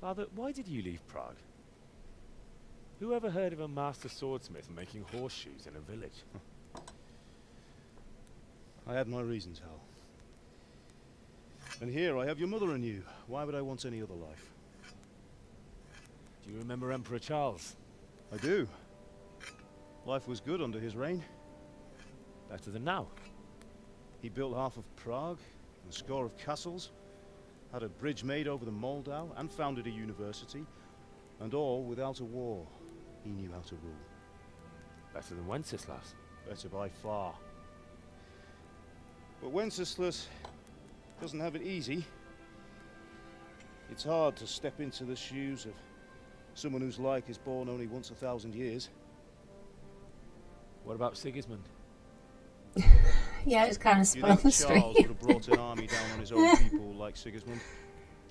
Father, why did you leave Prague? Who ever heard of a master swordsmith making horseshoes in a village? I had my reasons, Hal. And here I have your mother and you. Why would I want any other life? Do you remember Emperor Charles? I do. Life was good under his reign. Better than now. He built half of Prague, and a score of castles, had a bridge made over the Moldau, and founded a university, and all without a war. He knew how to rule. Better than Wenceslas. Better by far. But Wenceslas doesn't have it easy. It's hard to step into the shoes of someone whose like is born only once 1,000 years. What about Sigismund? Yeah, it's kind of Do you spoiled think the Charles stream. would have brought an army down on his own people like Sigismund?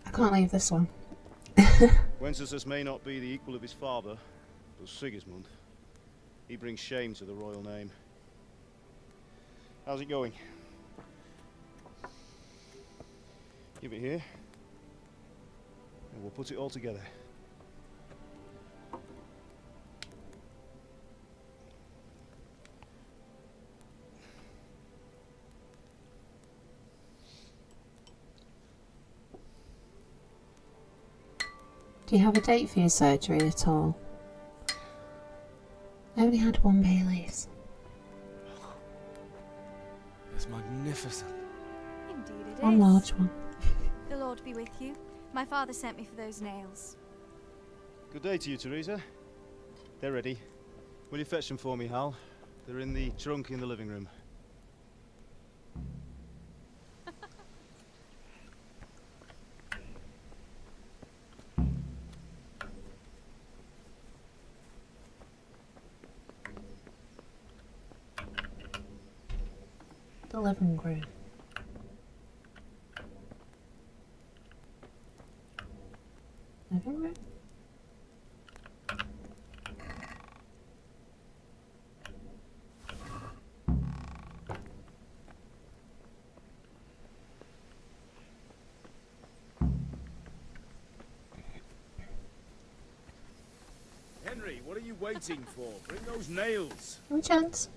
I can't leave this one. Wenceslas may not be the equal of his father, but Sigismund, he brings shame to the royal name. How's it going? Give it here, and we'll put it all together. Do you have a date for your surgery at all? I only had one Bailey's. It's magnificent. Indeed it is. One large one. The Lord be with you. My father sent me for those nails. Good day to you, Teresa. They're ready. Will you fetch them for me, Hal? They're in the trunk in the living room. The living room. Living room? Henry, what are you waiting for? Bring those nails. No chance.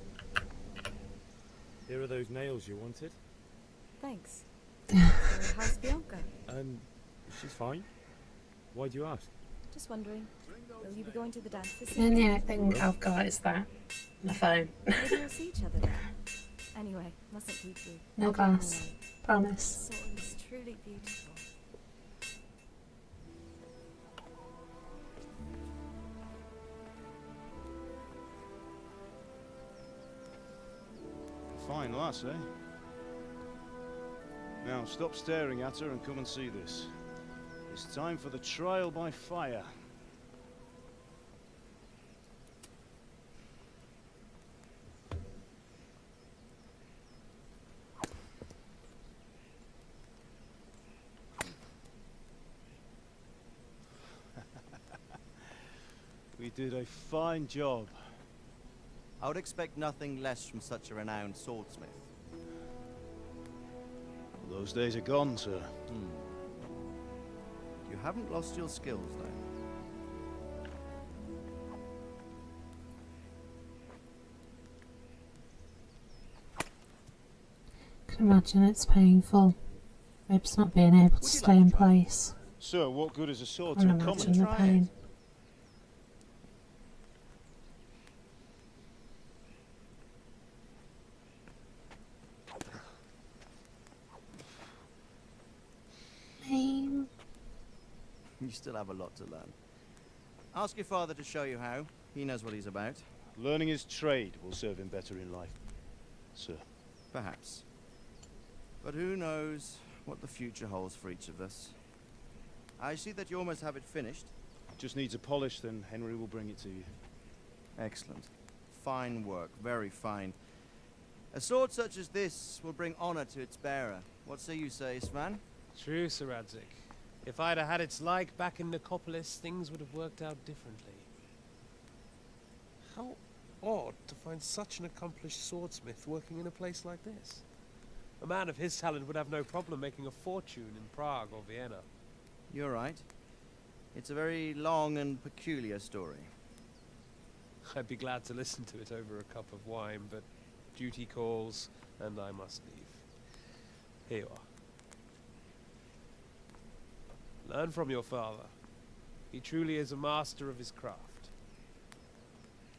Here are those nails you wanted. Thanks. How's Bianca? She's fine. Why do you ask? Just wondering. Will you be going to the dance this The only evening? thing I've got is that. My phone. Maybe we'll see each other there. Anyway, mustn't keep you. No I'll be on my glass. way. Promise. Sword's truly beautiful. Fine lass, eh? Now stop staring at her and come and see this. It's time for the trial by fire. We did a fine job. I would expect nothing less from such a renowned swordsmith. those days are gone, sir. You haven't lost your skills, though. I can imagine it's painful. Ribs not being able to stay in place. Sir, what good is a sword I to can a imagine common? the pain. Pain. You still have a lot to learn. Ask your father to show you how. He knows what he's about. Learning his trade will serve him better in life, sir. Perhaps. But who knows what the future holds for each of us. I see that you almost have it finished. Just needs a polish, then Henry will bring it to you. Excellent. Fine work, very fine. A sword such as this will bring honor to its bearer. What say you, Svan? True, Sir Radzik. If I'd have had its like back in Nicopolis, things would have worked out differently. How odd to find such an accomplished swordsmith working in a place like this. A man of his talent would have no problem making a fortune in Prague or Vienna. You're right. It's a very long and peculiar story. I'd be glad to listen to it over a cup of wine, but duty calls, and I must leave. Here you are. Learn from your father. He truly is a master of his craft.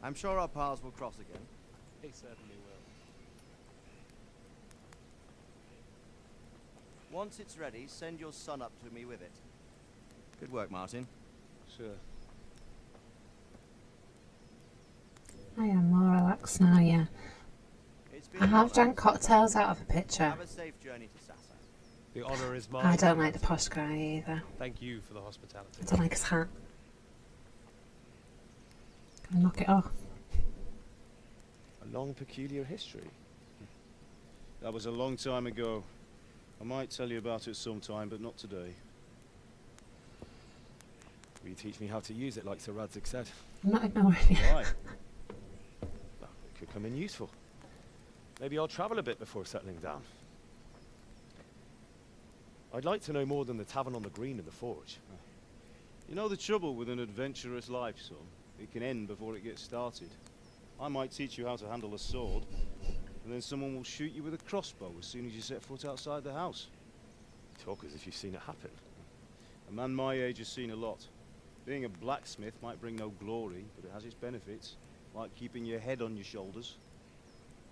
I'm sure our paths will cross again. He certainly will. Once it's ready, send your son up to me with it. Good work, Martin. Sure. I am more relaxed now, yeah. I have drank cocktails out of a pitcher. Have a safe journey to Sassa. The honor is mine. I don't like the posh guy either. Thank you for the hospitality. I don't like his hat. Can I knock it off? A long, peculiar history. That was a long time ago. I might tell you about it sometime, but not today. Will you teach me how to use it like Sir Radzik said? I'm not ignoring you. Why? Well, it could come in useful. Maybe I'll travel a bit before settling down. I'd like to know more than the tavern on the green and the forge. You know the trouble with an adventurous life, son? It can end before it gets started. I might teach you how to handle a sword, and then someone will shoot you with a crossbow as soon as you set foot outside the house. You talk as if you've seen it happen. A man my age has seen a lot. Being a blacksmith might bring no glory, but it has its benefits, like keeping your head on your shoulders.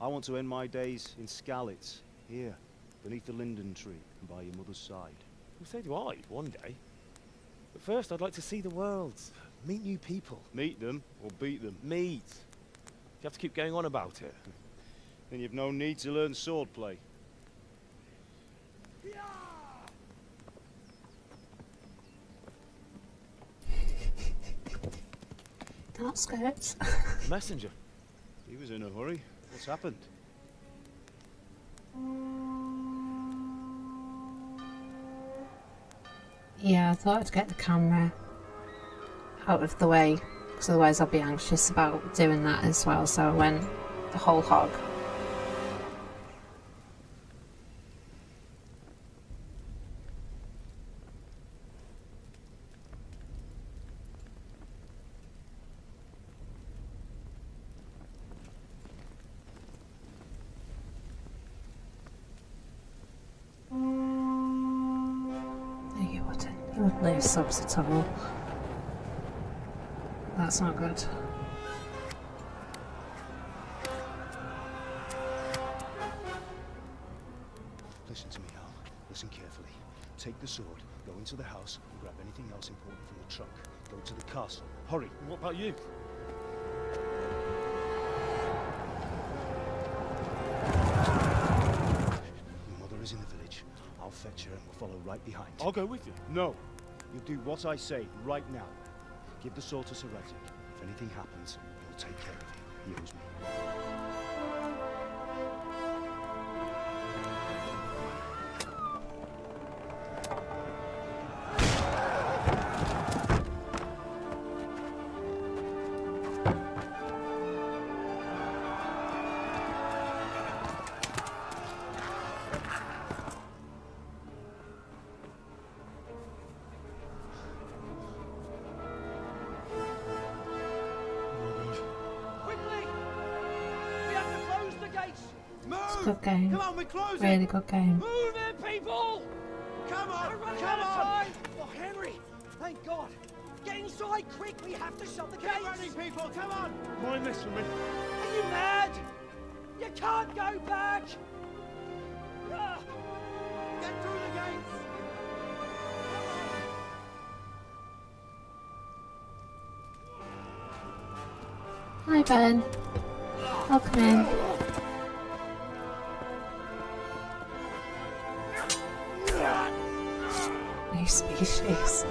I want to end my days in Skalitz, here, beneath the linden tree, and by your mother's side. Well, so do I, one day. But first, I'd like to see the world, meet new people. Meet them, or beat them? Meet. You have to keep going on about it. Then you've no need to learn swordplay. Outskirts. Messenger. He was in a hurry. What's happened? Yeah, I thought I'd get the camera out of the way, because otherwise I'll be anxious about doing that as well, so I went the whole hog. You wouldn't lose subs at all. That's not good. Listen to me, Al. Listen carefully. Take the sword, go into the house, and grab anything else important from the trunk. Go to the castle. Hurry. What about you? Your mother is in the village. I'll fetch her and we'll follow right behind. I'll go with you. No. You do what I say right now. Give the sword to Sir Radzik. If anything happens, he'll take care of you. He owes me. Good game. Come on, we're closing. Really good game. Move it, people! Come on, come on! Oh, Henry! Thank God! Get inside, quick! We have to shut the gates! Get ready, people, come on! Mind this for me. Are you mad? You can't go back! Ah. Get through the gates! Hi Ben. Welcome in. New species.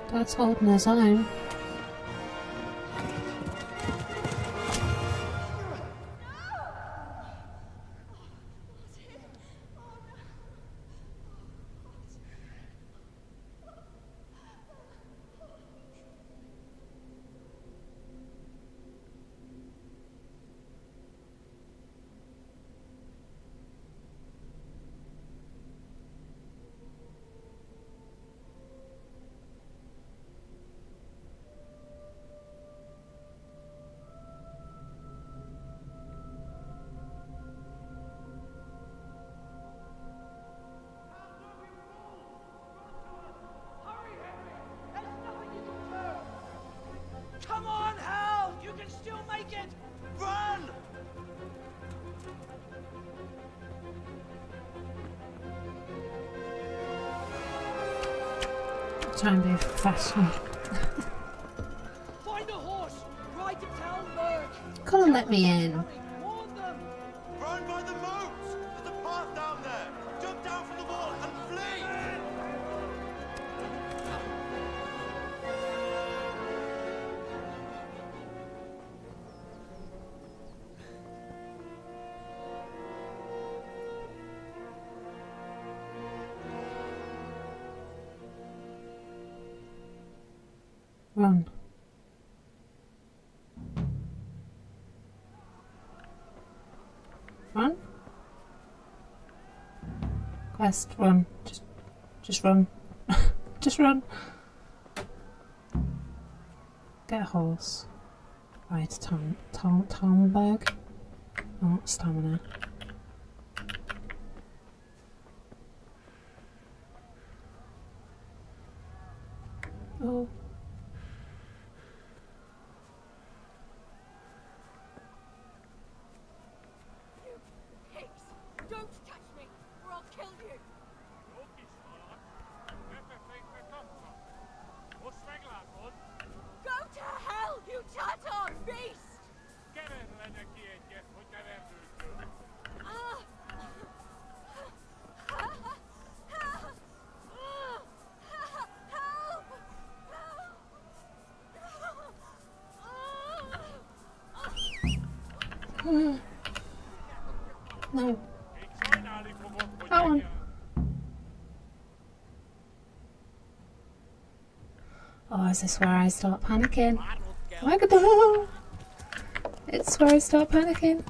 Dad's holding his own. Come on, Hal! You can still make it! Run! Try and be professional. Find a horse! Ride to Talmberg! Come on, let me in. Warn them! Run by the moats! There's a path down there! Jump down from the wall and flee! Run. Run? Quest, run. Just run. Just run. Get a horse. Ride to Talmberg. Oh, stamina. Oh. Pigs! Don't touch me, or I'll kill you! Go to hell, you Tatar beast! No. That one. Oh, is this where I start panicking? Oh my god! It's where I start panicking.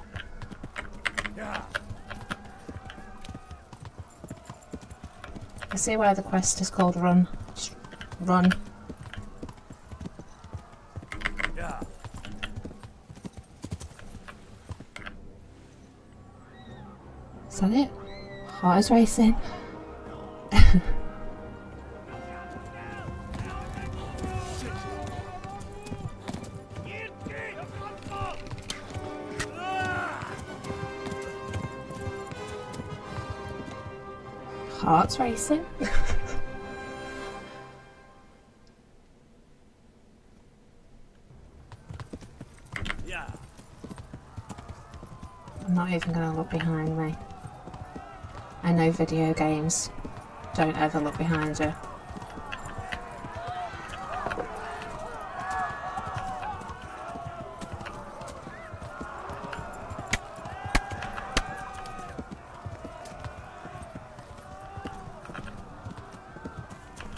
I see why the quest is called Run. Just run. Is that it? Heart is racing. Heart's racing. I'm not even going to look behind me. I know video games. Don't ever look behind you.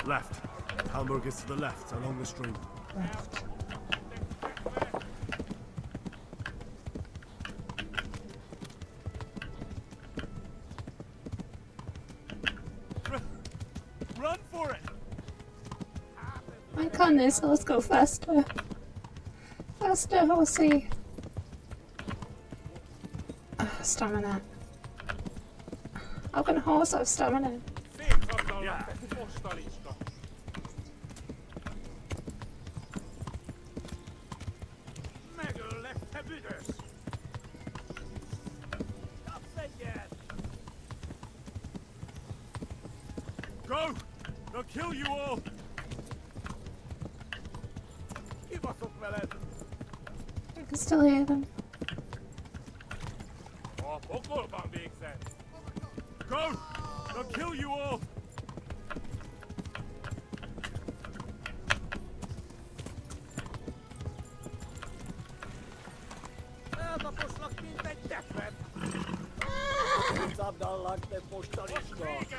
Left. Talmberg is to the left, along the stream. Left. on this, so let's go faster. Faster, horsey. Stamina. How can a horse have stamina? Go! They'll kill you all! I can still hear them. Go! They'll kill you all!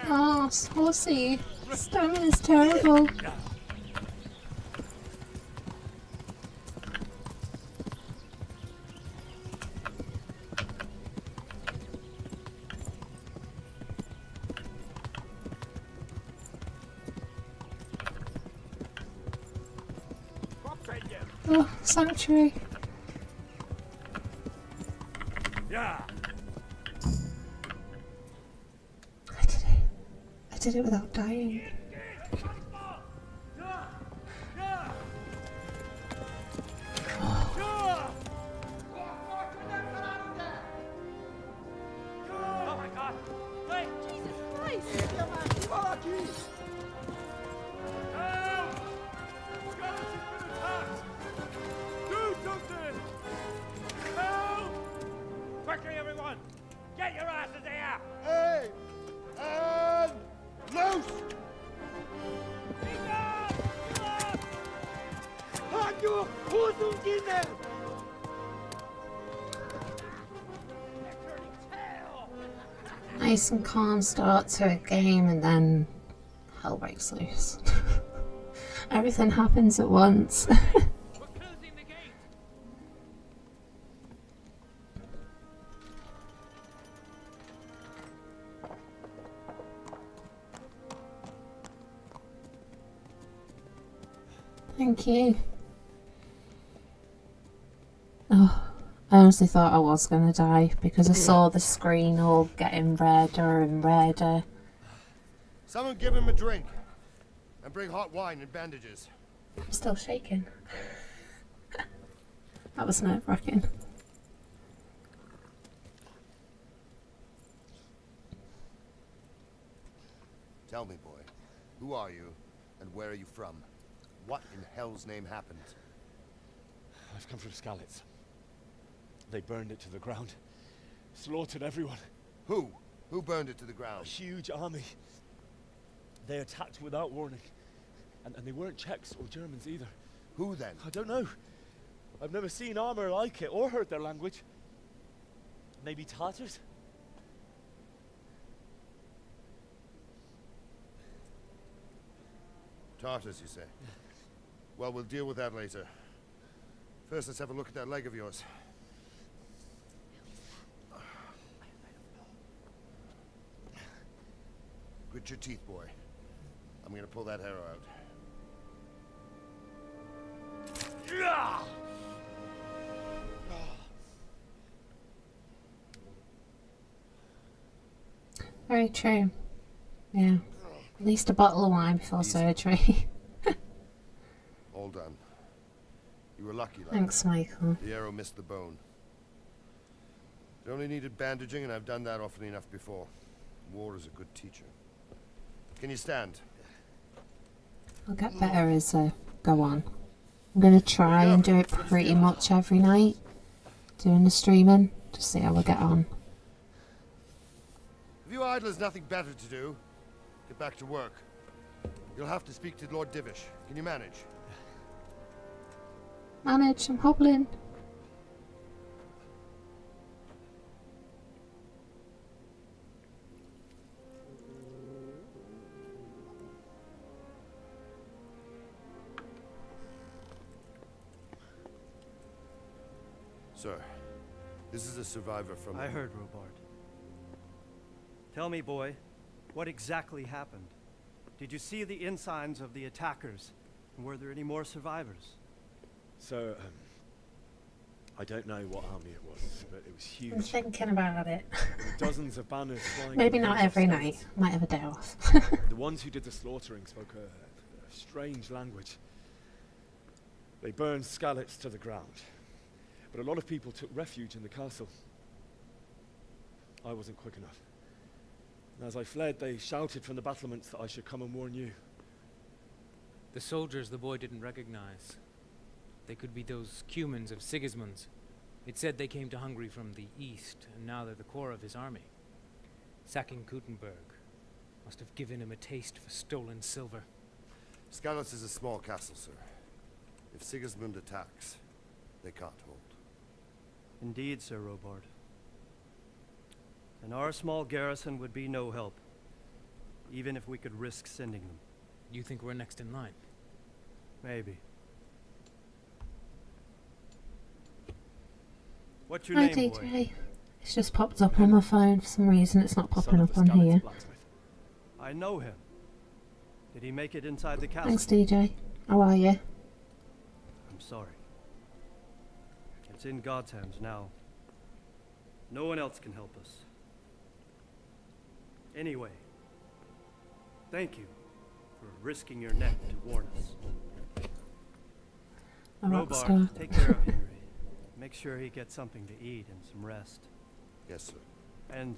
Oh, horsey. Stamina's terrible. Oh, sanctuary. Yeah. I did it without dying. Oh my god! Wait! Jesus Christ! Do something! Help! Quickly, everyone! Get your asses here! Hey! And loose! Nice and calm start to a game, and then hell breaks loose. Everything happens at once. Thank you. Oh, I honestly thought I was gonna die because I saw the screen all getting redder and redder. Someone give him a drink. And bring hot wine and bandages. I'm still shaking. That was nerve-wracking. Tell me, boy, who are you and where are you from? What in hell's name happened? I've come from Skalitz. They burned it to the ground. Slaughtered everyone. Who? Who burned it to the ground? A huge army. They attacked without warning. And they weren't Czechs or Germans either. Who then? I don't know. I've never seen armor like it or heard their language. Maybe Tatars? Tartars, you say? Well, we'll deal with that later. First, let's have a look at that leg of yours. Grit your teeth, boy. I'm gonna pull that arrow out. Very true. Yeah. At least a bottle of wine before surgery. All done. You were lucky, lad. Thanks, Michael. The arrow missed the bone. It only needed bandaging, and I've done that often enough before. War is a good teacher. Can you stand? I'll get better as I go on. I'm going to try and do it pretty much every night. Doing the streaming. Just see how I get on. If you idlers nothing better to do, get back to work. You'll have to speak to Lord Divish. Can you manage? Manage, I'm hobbling. Sir, this is a survivor from... I heard, Robard. Tell me, boy, what exactly happened? Did you see the ensigns of the attackers? Were there any more survivors? So, I don't know what army it was, but it was huge. I'm thinking about it. Dozens of banners flying. Maybe in not hundreds of every states. night. Might have a day off. The ones who did the slaughtering spoke a strange language. They burned Skalitz to the ground. But a lot of people took refuge in the castle. I wasn't quick enough. And as I fled, they shouted from the battlements that I should come and warn you. The soldiers the boy didn't recognize. They could be those Cumans of Sigismund's. It said they came to Hungary from the east, and now they're the core of his army. Sacking Kuttenberg must have given him a taste for stolen silver. Skalitz is a small castle, sir. If Sigismund attacks, they can't hold. Indeed, Sir Robard. And our small garrison would be no help, even if we could risk sending them. You think we're next in line? Maybe. What's your Hi, name, boy? DJ. It's just popped up on my phone for some reason. It's not popping up on here. I know him. Did he make it inside the castle? Thanks, DJ. How are you? I'm sorry. It's in God's hands now. No one else can help us. Anyway, thank you for risking your neck to warn us. A rock Robard, star. take care of Henry. Make sure he gets something to eat and some rest. Yes, sir. And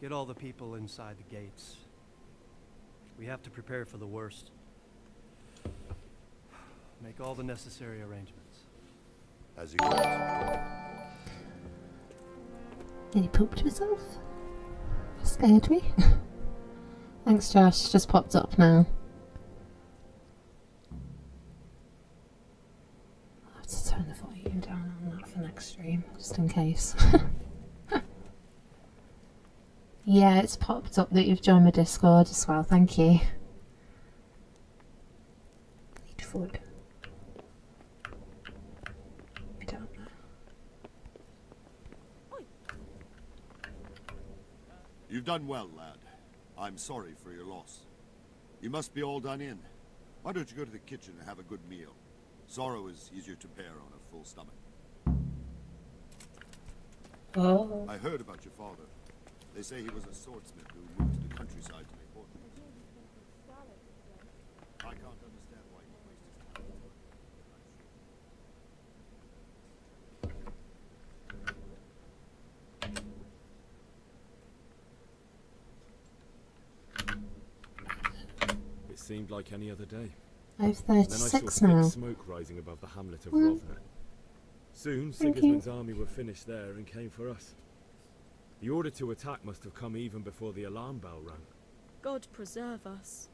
get all the people inside the gates. We have to prepare for the worst. Make all the necessary arrangements. As you command. Nearly pooped myself. Scared me. Thanks, Josh. Just popped up now. I'll have to turn the volume down on that for next stream, just in case. Yeah, it's popped up that you've joined my Discord as well. Thank you. Need food. We don't know. You've done well, lad. I'm sorry for your loss. You must be all done in. Why don't you go to the kitchen and have a good meal? Sorrow is easier to bear on a full stomach. Oh. I heard about your father. They say he was a swordsmith who moved to the countryside to make ornaments. I can't understand why he wastes his time. It seemed like any other day. I have Then I saw 36 thick now. smoke rising above the hamlet of Well, Rovna. Soon, thank Sigismund's you. army were finished there and came for us. The order to attack must have come even before the alarm bell rang. God preserve us.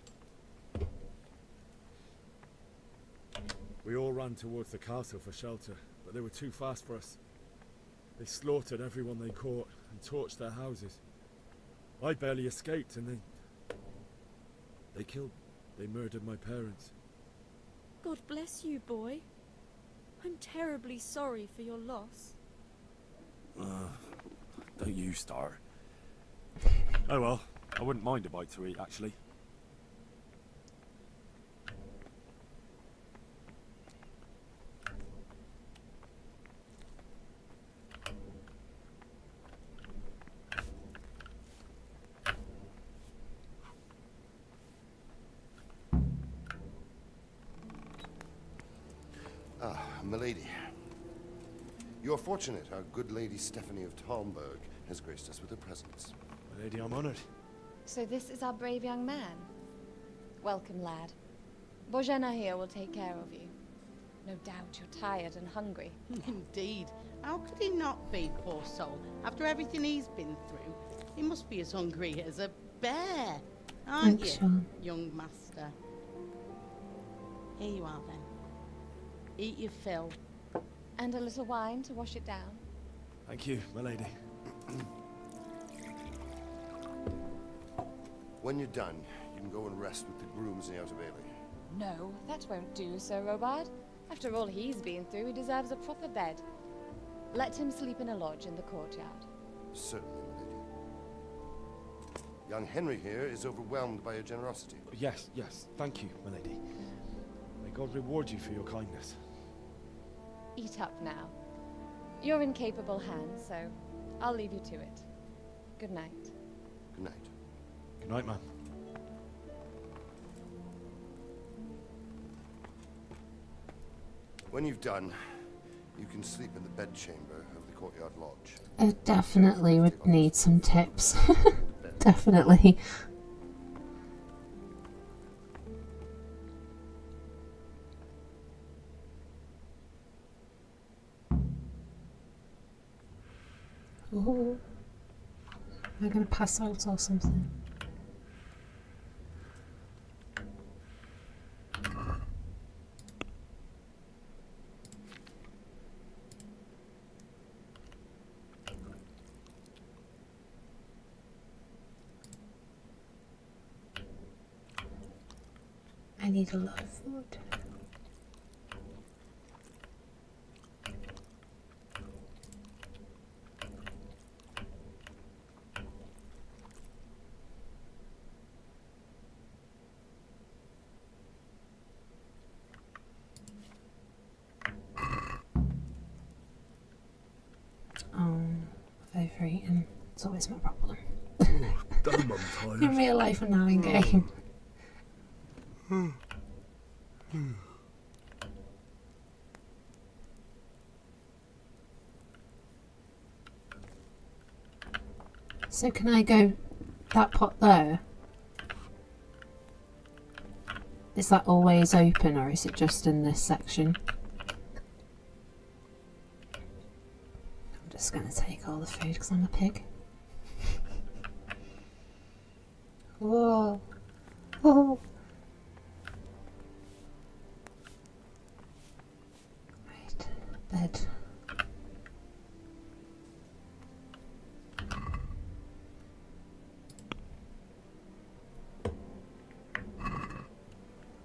We all ran towards the castle for shelter, but they were too fast for us. They slaughtered everyone they caught and torched their houses. I barely escaped, and they murdered my parents. God bless you, boy. I'm terribly sorry for your loss. Don't you start. Oh well, I wouldn't mind a bite to eat, actually. Ah, milady. You're fortunate our good lady Stephanie of Talmberg has graced us with her presence. My lady, I'm honored. So this is our brave young man. Welcome, lad. Bojana here will take care of you. No doubt you're tired and hungry. Indeed. How could he not be, poor soul? After everything he's been through, he must be as hungry as a bear. Aren't Thanks, you, Sean. young master? Here you are, then. Eat your fill. And a little wine to wash it down. Thank you, my lady. When you're done, you can go and rest with the grooms in the Outer Bailey. No, that won't do, Sir Robard. After all he's been through, he deserves a proper bed. Let him sleep in a lodge in the courtyard. Certainly, milady. Young Henry here is overwhelmed by your generosity. Yes, yes. Thank you, my lady. May God reward you for your kindness. Eat up now. You're in capable hands, so I'll leave you to it. Good night. Good night. Good night, man. When you've done, you can sleep in the bedchamber of the courtyard lodge. I definitely would need some tips. Definitely. Ooh. Am I gonna pass out or something? I need a lot of food. Overeating. It's always my problem. Damn, I'm tired. In real life and now in game. So can I go that pot there? Is that always open or is it just in this section? I'm just going to take all the food because I'm a pig. Whoa. Whoa. Right, bed.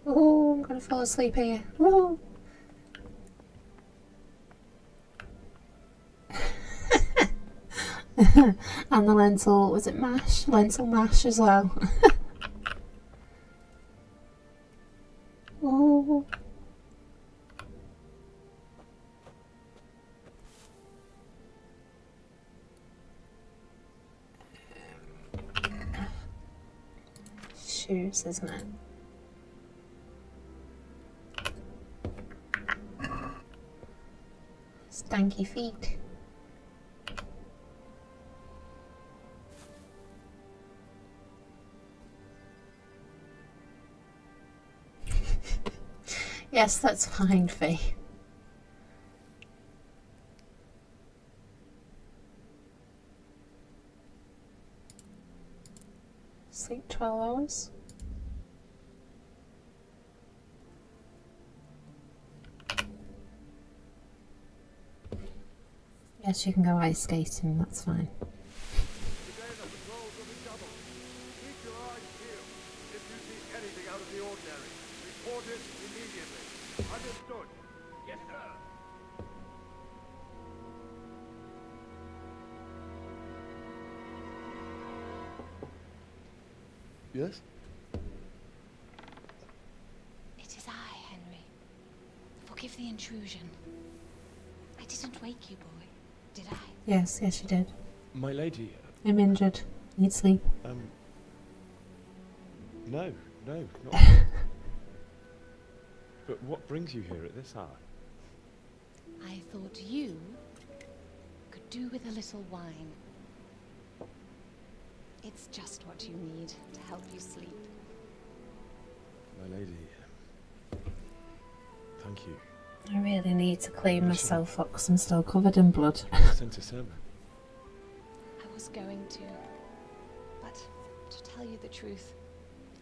Oh, I'm gonna fall asleep here. Woo. And the lentil, was it mash? Lentil mash as well. Oh. Shoes, isn't it? Stanky feet. Yes, that's fine, Fee. Sleep 12 hours. Yes, you can go ice skating, that's fine. Today the patrols will be doubled. Keep your eyes peeled. If you see anything out of the ordinary, report it immediately. Understood? Yes, sir. Yes? It is I, Henry. Forgive the intrusion. I didn't wake you, boy, did I? Yes, yes you did. My lady... I'm injured. Need sleep. No, not at all. But what brings you here at this hour? I thought you could do with a little wine. It's just what you need to help you sleep. My lady... Thank you. I really need to clean myself up because I'm still covered in blood. Sent a sermon. I was going to, but to tell you the truth,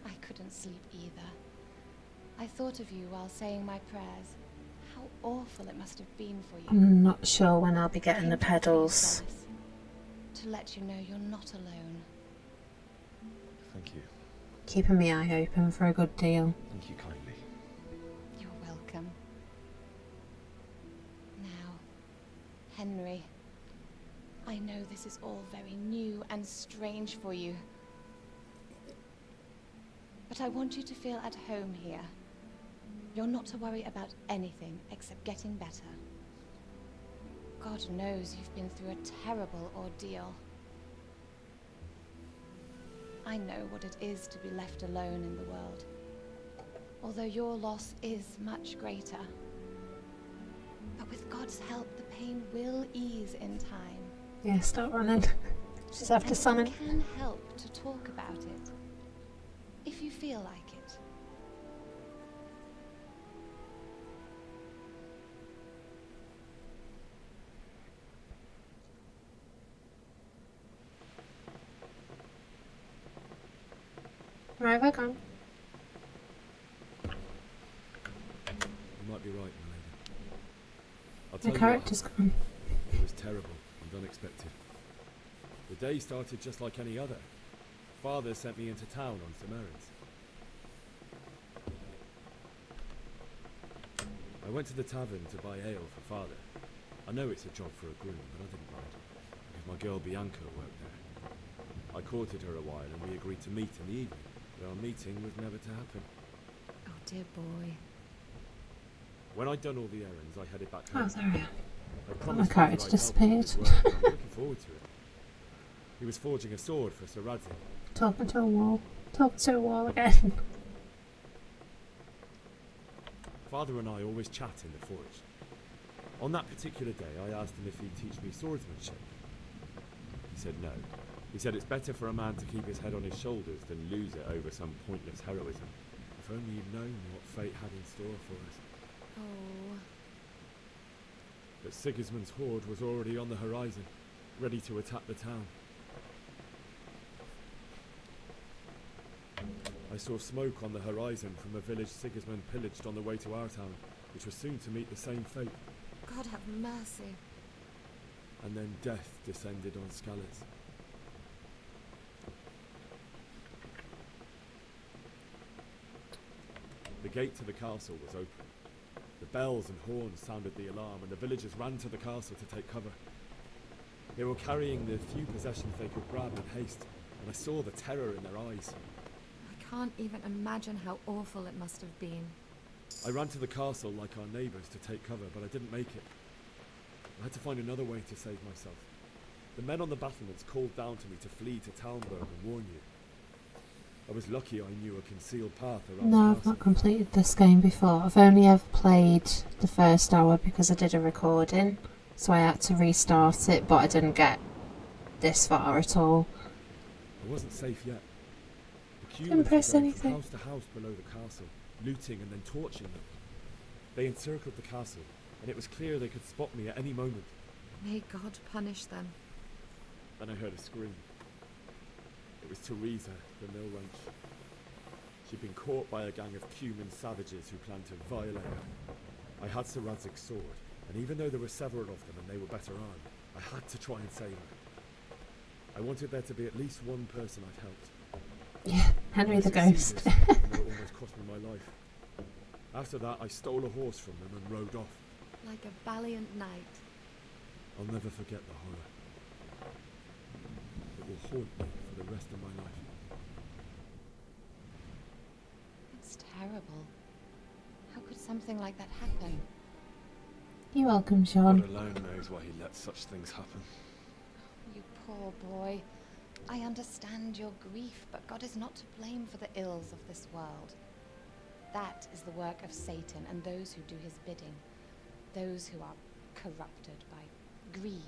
I couldn't sleep either. I thought of you while saying my prayers. How awful it must have been for you. I'm not sure when I'll be getting the pedals. To let you know you're not alone. Thank you. Keeping my eye open for a good deal. Thank you kindly. You're welcome. Now, Henry, I know this is all very new and strange for you, But I want you to feel at home here. You're not to worry about anything except getting better. God knows you've been through a terrible ordeal. I know what it is to be left alone in the world. Although your loss is much greater. But with God's help, the pain will ease in time. Yeah, start running. She's after Simon. It can help to talk about it, if you feel like it. Where have I gone? You might be right, my lady. I'll tell The you what character's happened. gone. It was terrible and unexpected. The day started just like any other. Father sent me into town on some errands. I went to the tavern to buy ale for Father. I know it's a job for a groom, but I didn't mind, because my girl Bianca worked there. I courted her a while and we agreed to meet in the evening, but our meeting was never to happen. Oh dear boy. When I'd done all the errands, I headed back Oh, home. there we are. I My promised character Father I'd help him with his disappeared. work, and I'm looking forward to it. He was forging a sword for Sir Radzik. Talking to a wall. Talking to a wall again. Father and I always chat in the forge. On that particular day, I asked him if he'd teach me swordsmanship. He said no. He said it's better for a man to keep his head on his shoulders than lose it over some pointless heroism. If only you'd known what fate had in store for us. Oh. But Sigismund's horde was already on the horizon, ready to attack the town. I saw smoke on the horizon from a village Sigismund pillaged on the way to our town, which was soon to meet the same fate. God have mercy. And then death descended on Skalitz. The gate to the castle was open. The bells and horns sounded the alarm, and the villagers ran to the castle to take cover. They were carrying the few possessions they could grab in haste, and I saw the terror in their eyes. I can't even imagine how awful it must have been. I ran to the castle like our neighbours to take cover, but I didn't make it. I had to find another way to save myself. The men on the battlements called down to me to flee to Talmberg and warn you. I was lucky I knew a concealed path around No, the I've castle. not completed this game before. I've only ever played the first hour because I did a recording, so I had to restart it, but I didn't get this far at all. I wasn't safe yet. The Didn't humans were press going anything. from house to house below the castle, looting and then torching them. They encircled the castle, and it was clear they could spot me at any moment. May God punish them. Then I heard a scream. It was Teresa, the mill wench. She'd been caught by a gang of Cuman savages who planned to violate her. I had Sir Radzig's sword, and even though there were several of them and they were better armed, I had to try and save her. I wanted there to be at least one person I'd helped. Yeah, Henry the Ghost. Though it almost cost me my life. After that, I stole a horse from them and rode off. Like a valiant knight. I'll never forget the horror. It will haunt me for the rest of my life. It's terrible. How could something like that happen? You're welcome, Sean. God alone knows why he lets such things happen. You poor boy. I understand your grief, but God is not to blame for the ills of this world. That is the work of Satan and those who do his bidding. Those who are corrupted by greed,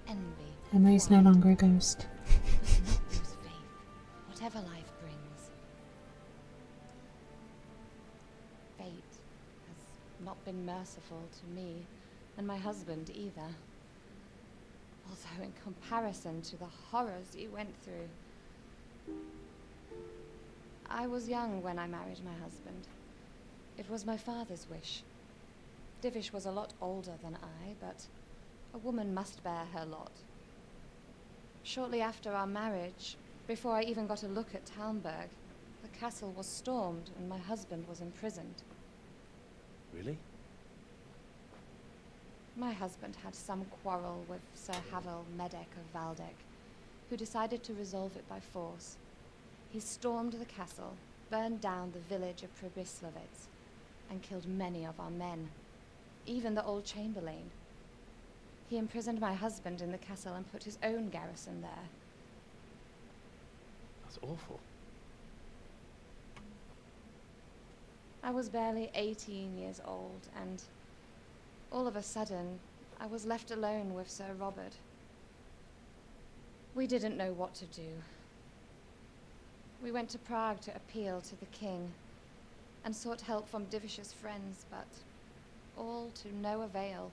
envy. Henry's no longer a ghost. Must not lose faith, whatever life brings. Fate has not been merciful to me, and my husband either. Although in comparison to the horrors you went through. I was young when I married my husband. It was my father's wish. Divish was a lot older than I, but a woman must bear her lot. Shortly after our marriage, before I even got a look at Talmberg, the castle was stormed and my husband was imprisoned. Really? My husband had some quarrel with Sir Havel Medek of Valdek, who decided to resolve it by force. He stormed the castle, burned down the village of Probislovitz and killed many of our men, even the old chamberlain. He imprisoned my husband in the castle and put his own garrison there. That's awful. I was barely 18 years old, and all of a sudden, I was left alone with Sir Robert. We didn't know what to do. We went to Prague to appeal to the king, and sought help from Divish's friends, but all to no avail.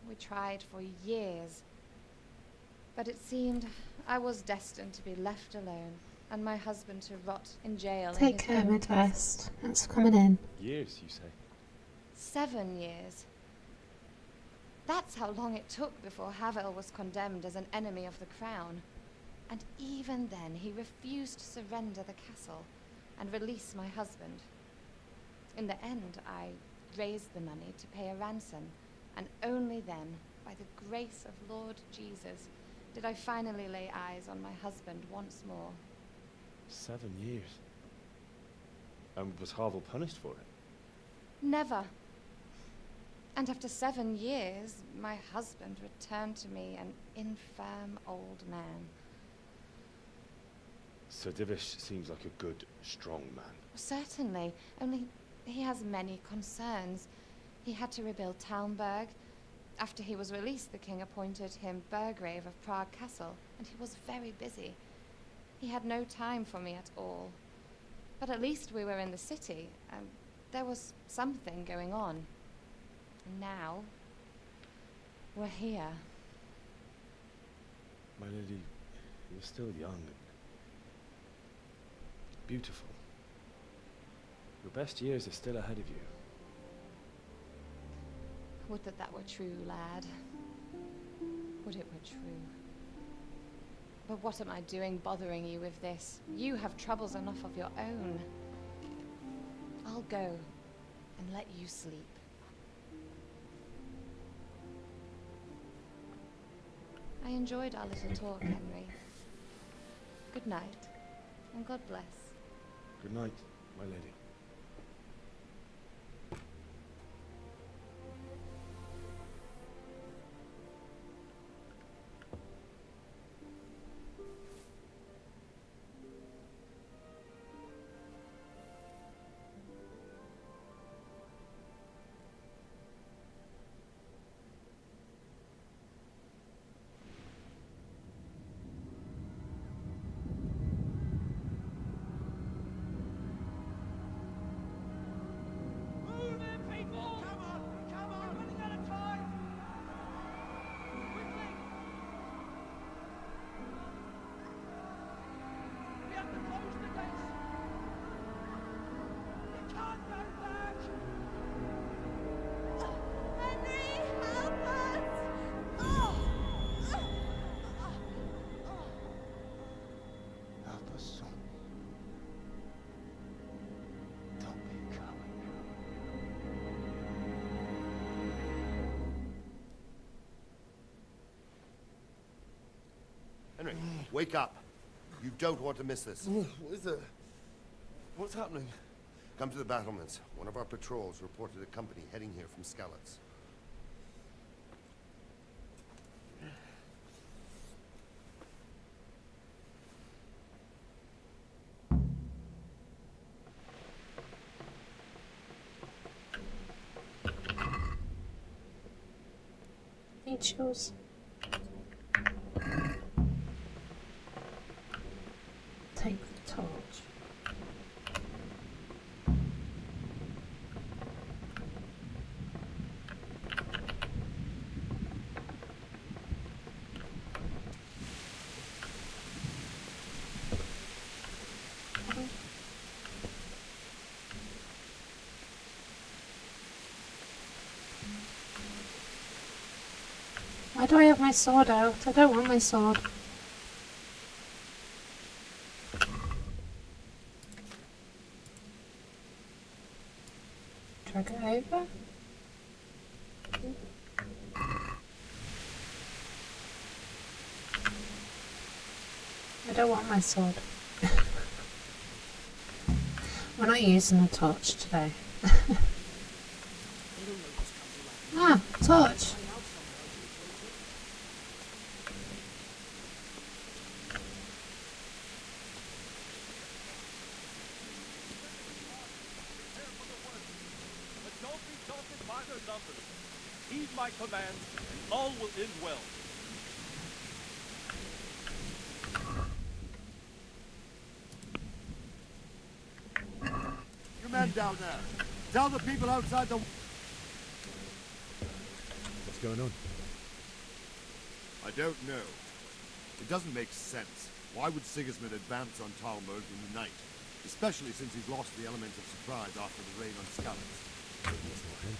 We tried for years, but it seemed I was destined to be left alone, and my husband to rot in jail. Take care, Midwest. Thanks for coming in. Years, you say? 7 years. That's how long it took before Havel was condemned as an enemy of the crown. And even then, he refused to surrender the castle and release my husband. In the end, I raised the money to pay a ransom, and only then, by the grace of Lord Jesus, did I finally lay eyes on my husband once more. 7 years. And was Havel punished for it? Never. And after 7 years, my husband returned to me an infirm old man. Sir Divish seems like a good, strong man. Certainly, only he has many concerns. He had to rebuild Talmberg. After he was released, the king appointed him Burgrave of Prague Castle, and he was very busy. He had no time for me at all. But at least we were in the city, and there was something going on. And now, we're here. My lady, you're still young and beautiful. Your best years are still ahead of you. Would that that were true, lad. Would it were true. But what am I doing bothering you with this? You have troubles enough of your own. I'll go and let you sleep. I enjoyed our little talk, Henry. Good night, and God bless. Good night, my lady. Henry, wake up. You don't want to miss this. What is it? What's happening? Come to the battlements. One of our patrols reported a company heading here from Skalitz. Need shoes. Take the torch. Why do I have my sword out? I don't want my sword. Drag it over. I don't want my sword. We're not using the torch today. Ah, torch. But don't be daunted by their numbers. Heed my commands, and all will end well. You men down there, tell the people outside the... What's going on? I don't know. It doesn't make sense. Why would Sigismund advance on Talmberg in the night? Especially since he's lost the element of surprise after the raid on Skalitz. That's not him.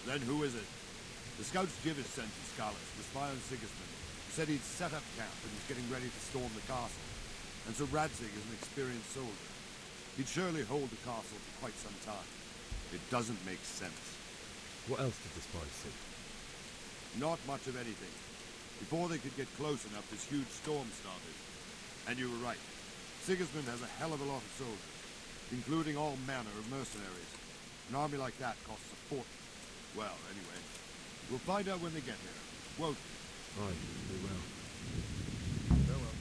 Then who is it? The scouts Jivis sent to Skalitz to spy on Sigismund, who said he'd set up camp and was getting ready to storm the castle. And so Radzig is an experienced soldier. He'd surely hold the castle for quite some time. It doesn't make sense. What else did the spies see? Not much of anything. Before they could get close enough, this huge storm started. And you were right. Sigismund has a hell of a lot of soldiers, including all manner of mercenaries. An army like that costs a fortune. Well, anyway, we'll find out when they get here, won't we? Aye, we will. Farewell.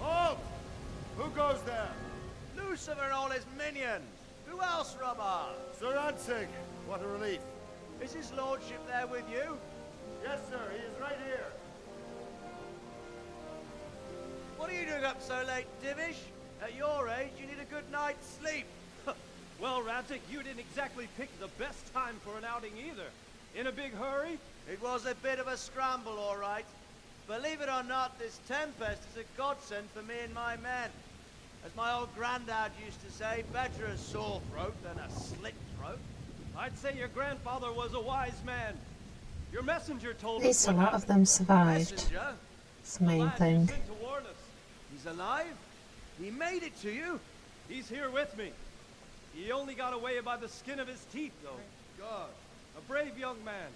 Halt! Who goes there? Lucifer and all his minions. Who else, Robber? Sir Radzig, what a relief. Is his lordship there with you? Yes, sir, he is right here. What are you doing up so late, Divish? At your age, you need a good night's sleep. Well, Radzig, you didn't exactly pick the best time for an outing either. In a big hurry? It was a bit of a scramble, all right. Believe it or not, this tempest is a godsend for me and my men. As my old granddad used to say, better a sore throat than a slit throat. I'd say your grandfather was a wise man. Your messenger told At least us a what lot happened. of them survived. Messenger? It's the main thing. Sent to warn us. He's alive? He made it to you? He's here with me. He only got away by the skin of his teeth, though. God. A brave young man.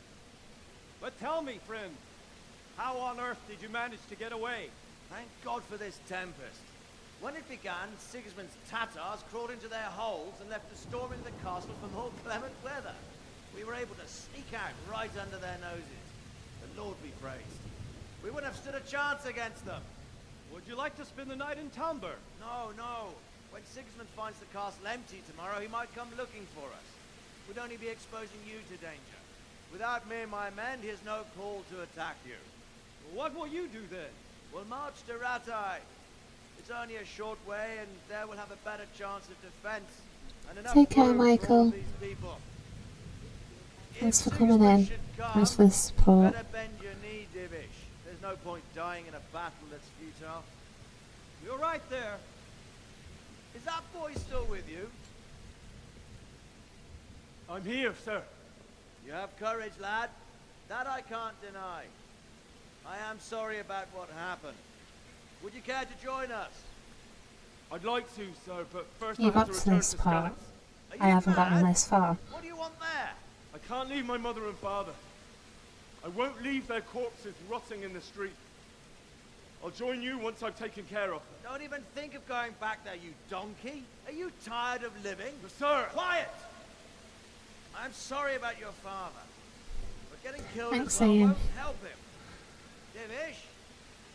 But tell me, friend, how on earth did you manage to get away? Thank God for this tempest. When it began, Sigismund's Tatars crawled into their holes and left us storming the castle for more clement weather. We were able to sneak out right under their noses. The Lord be praised. We wouldn't have stood a chance against them. Would you like to spend the night in Talmberg? No, no. When Sigismund finds the castle empty tomorrow, he might come looking for us. We'd only be exposing you to danger. Without me and my men, he has no call to attack you. What will you do then? We'll march to Ratai. It's only a short way, and there we'll have a better chance of defense. And enough Take care, food for all Michael. these people. Thanks If for coming in. Sigismund should come, Thanks for the support. better bend your knee, Divish. There's no point dying in a battle that's futile. You're right there. Is that boy still with you? I'm here, sir. You have courage, lad. That I can't deny. I am sorry about what happened. Would you care to join us? I'd like to, sir, but first You I have got to to return this to part. Skalitz. I haven't gotten this far. What do you want there? I can't leave my mother and father. I won't leave their corpses rotting in the street. I'll join you once I've taken care of them. Don't even think of going back there, you donkey. Are you tired of living? Sir! Quiet! I'm sorry about your father. But getting killed Thanks, as well Ian. won't help him. Divish,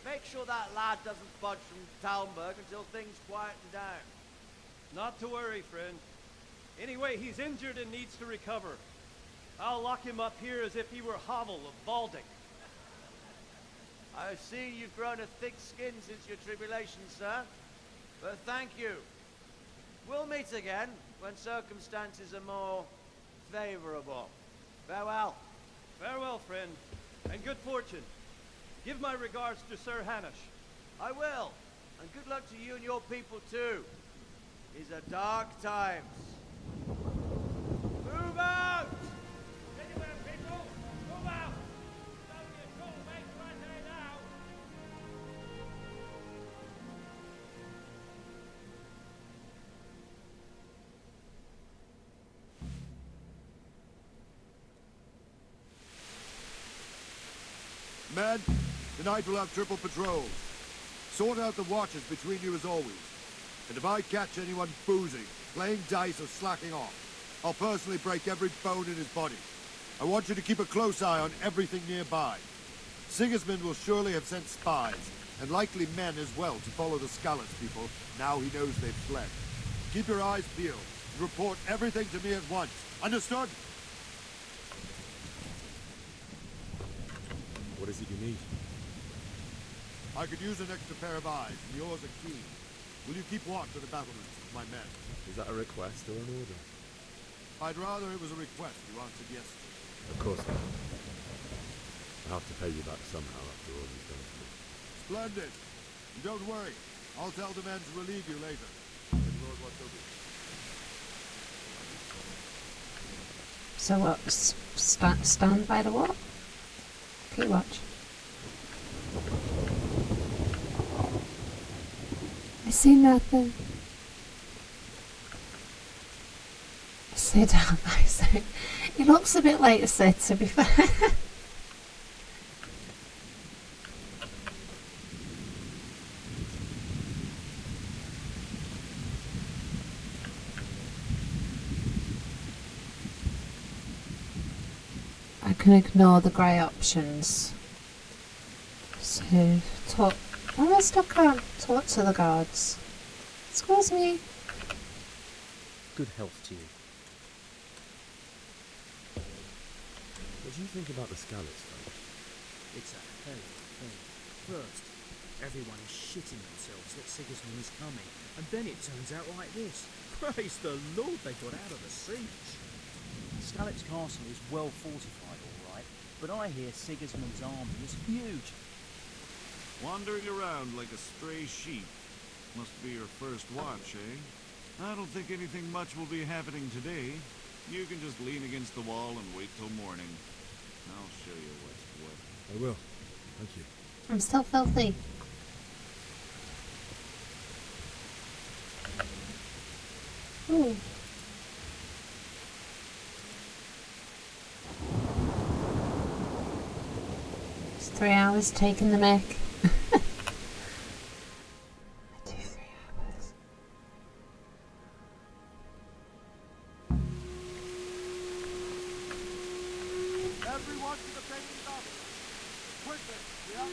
make sure that lad doesn't budge from Talmberg until things quieten down. Not to worry, friend. Anyway, he's injured and needs to recover. I'll lock him up here as if he were Havel of Balding. I see you've grown a thick skin since your tribulation, sir. But thank you. We'll meet again when circumstances are more favorable. Farewell. Farewell, friend, and good fortune. Give my regards to Sir Hanush. I will. And good luck to you and your people, too. These are dark times. Move out! Anywhere, people! Move out! Don't get too late right there now! Men, tonight we'll have triple patrols. Sort out the watches between you as always. And if I catch anyone boozing, playing dice or slacking off, I'll personally break every bone in his body. I want you to keep a close eye on everything nearby. Sigismund will surely have sent spies, and likely men as well, to follow the Skalitz people, now he knows they've fled. Keep your eyes peeled, and report everything to me at once. Understood? What is it you need? I could use an extra pair of eyes, and yours are keen. Will you keep watch of the battlements, my men? Is that a request or an order? I'd rather it was a request you answered yes to. Of course not. I have to pay you back somehow after all you've done for me. Splendid. And don't worry. I'll tell the men to relieve you later. Good Lord, what they'll do. So what? Stand by the what? Keep watch. I see nothing. Sit down, I say. He looks a bit like a Sid, to be fair. I can ignore the grey options. So, talk. I still can't talk to the guards. Excuse me. Good health to you. What do you think about the Skalitz folk? It's a hell of a thing. First, everyone is shitting themselves that Sigismund is coming, and then it turns out like this. Praise the Lord they got out of the siege. Skalitz Castle is well fortified, all right, but I hear Sigismund's army is huge. Wandering around like a stray sheep. Must be your first watch, eh? I don't think anything much will be happening today. You can just lean against the wall and wait till morning. I'll show you what's what. I will. Thank you. I'm still filthy. Ooh. It's 3 hours taking the mic. Everyone to the training office. Quickly, we have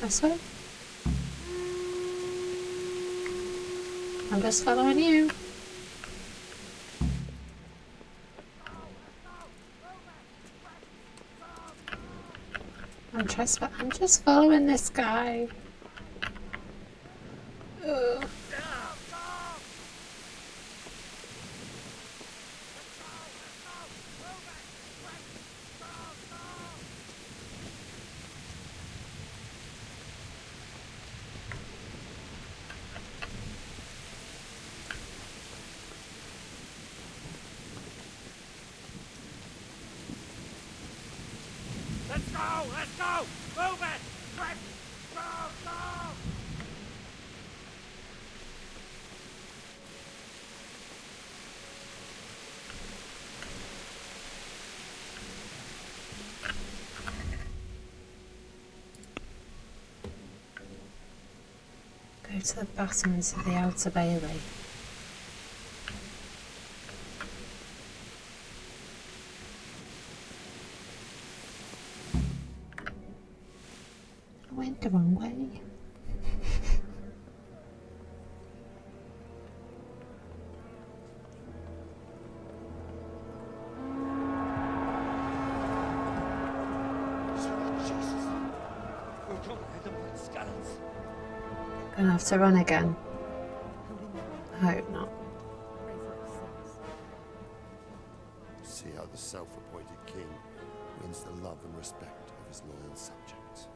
to. This way? I'm just following you. I'm just following this guy. Ugh. Let's go! Let's go! Move it! Quick! Go! Go! Go to the battlements of the Outer Bailey. I went the wrong way. Gonna have to run again. I hope not. See how the self-appointed king wins the love and respect of his loyal subjects.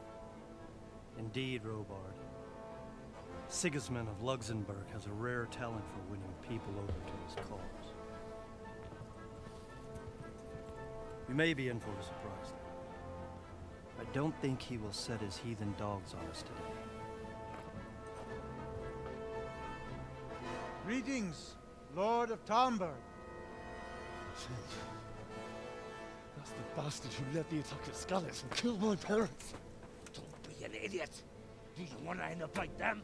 Indeed, Robard. Sigismund of Luxembourg has a rare talent for winning people over to his cause. We may be in for a surprise. I don't think he will set his heathen dogs on us today. Greetings, Lord of Talmberg. The That's the bastard who led the attack at Skalitz and killed my parents. Don't be an idiot. Do you want to end up like them?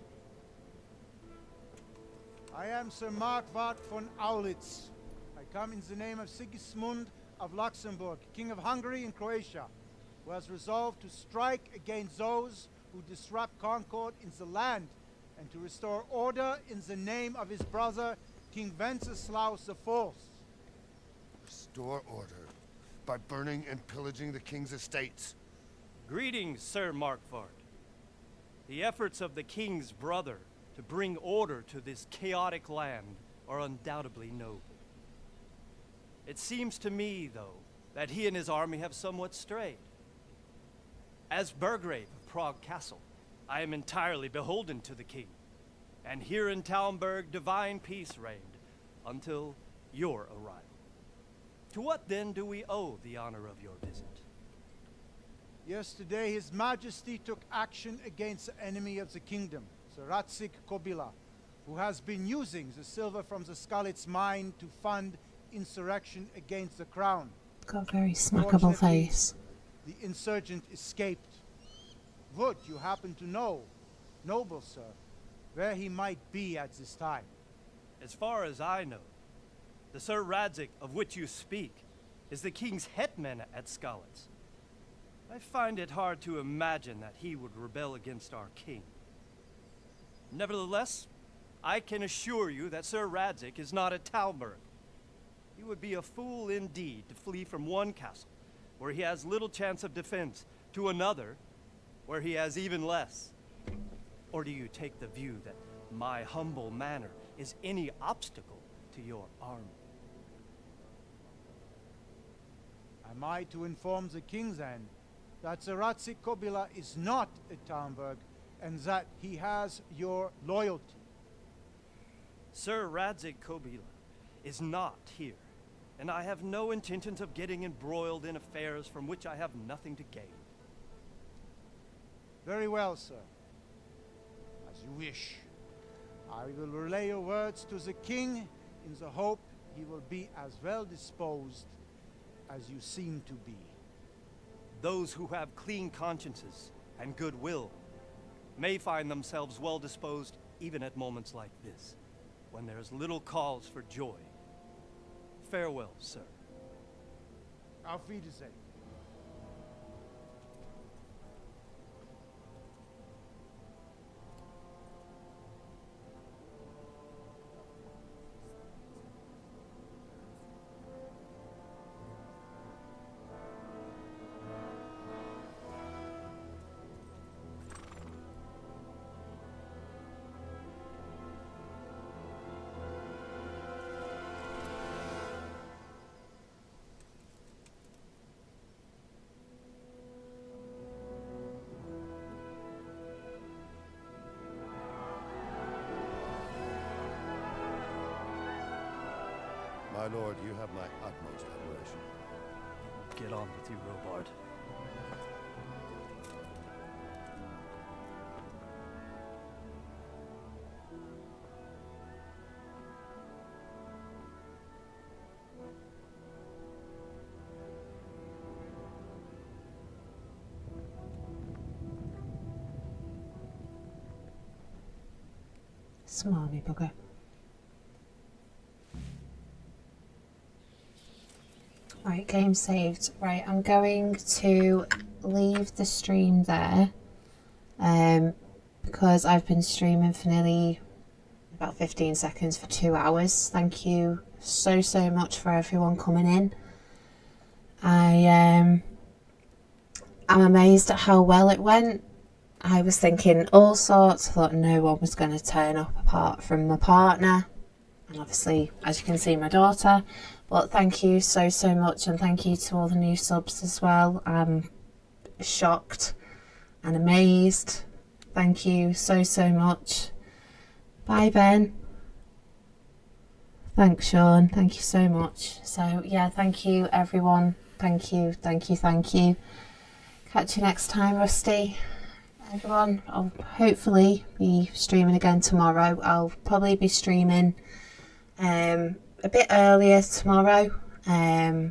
I am Sir Markvart von Aulitz. I come in the name of Sigismund of Luxembourg, King of Hungary and Croatia, who has resolved to strike against those who disrupt concord in the land and to restore order in the name of his brother, King Wenceslaus IV. Restore order by burning and pillaging the king's estates. Greetings, Sir Markvart. The efforts of the king's brother to bring order to this chaotic land are undoubtedly noble. It seems to me, though, that he and his army have somewhat strayed. As Burgrave of Prague Castle, I am entirely beholden to the king, and here in Talmberg divine peace reigned until your arrival. To what then do we owe the honor of your visit? Yesterday, His Majesty took action against the enemy of the kingdom, Sir Radzik Kobila, who has been using the silver from the Skalitz mine to fund insurrection against the crown. Got a very smackable face. The insurgent escaped. Would you happen to know, noble sir, where he might be at this time? As far as I know, the Sir Radzik of which you speak is the king's hetman at Skalitz. I find it hard to imagine that he would rebel against our king. Nevertheless, I can assure you that Sir Radzik is not at Talmberg. He would be a fool indeed to flee from one castle, where he has little chance of defense, to another, where he has even less. Or do you take the view that my humble manner is any obstacle to your army? Am I to inform the king then that Sir Radzik Kobila is not at Talmberg and that he has your loyalty? Sir Radzik Kobila is not here, and I have no intentions of getting embroiled in affairs from which I have nothing to gain. Very well, sir. As you wish. I will relay your words to the king in the hope he will be as well disposed as you seem to be. Those who have clean consciences and goodwill may find themselves well disposed even at moments like this, when there is little cause for joy. Farewell, sir. Auf Wiedersehen. My lord, you have my utmost admiration. Get on with you, Robard. Smarmy bugger. Right, game saved. Right, I'm going to leave the stream there because I've been streaming for nearly about 15 seconds for 2 hours. Thank you so much for everyone coming in. I'm amazed at how well it went. I was thinking all sorts. I thought no one was going to turn up apart from my partner and obviously, as you can see, my daughter. But thank you so much, and thank you to all the new subs as well. I'm shocked and amazed. Thank you so much. Bye, Ben. Thanks, Sean. Thank you so much. So yeah, thank you everyone. Thank you. Catch you next time, Rusty. Everyone, I'll hopefully be streaming again tomorrow. I'll probably be streaming a bit earlier tomorrow.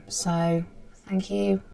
So Thank you.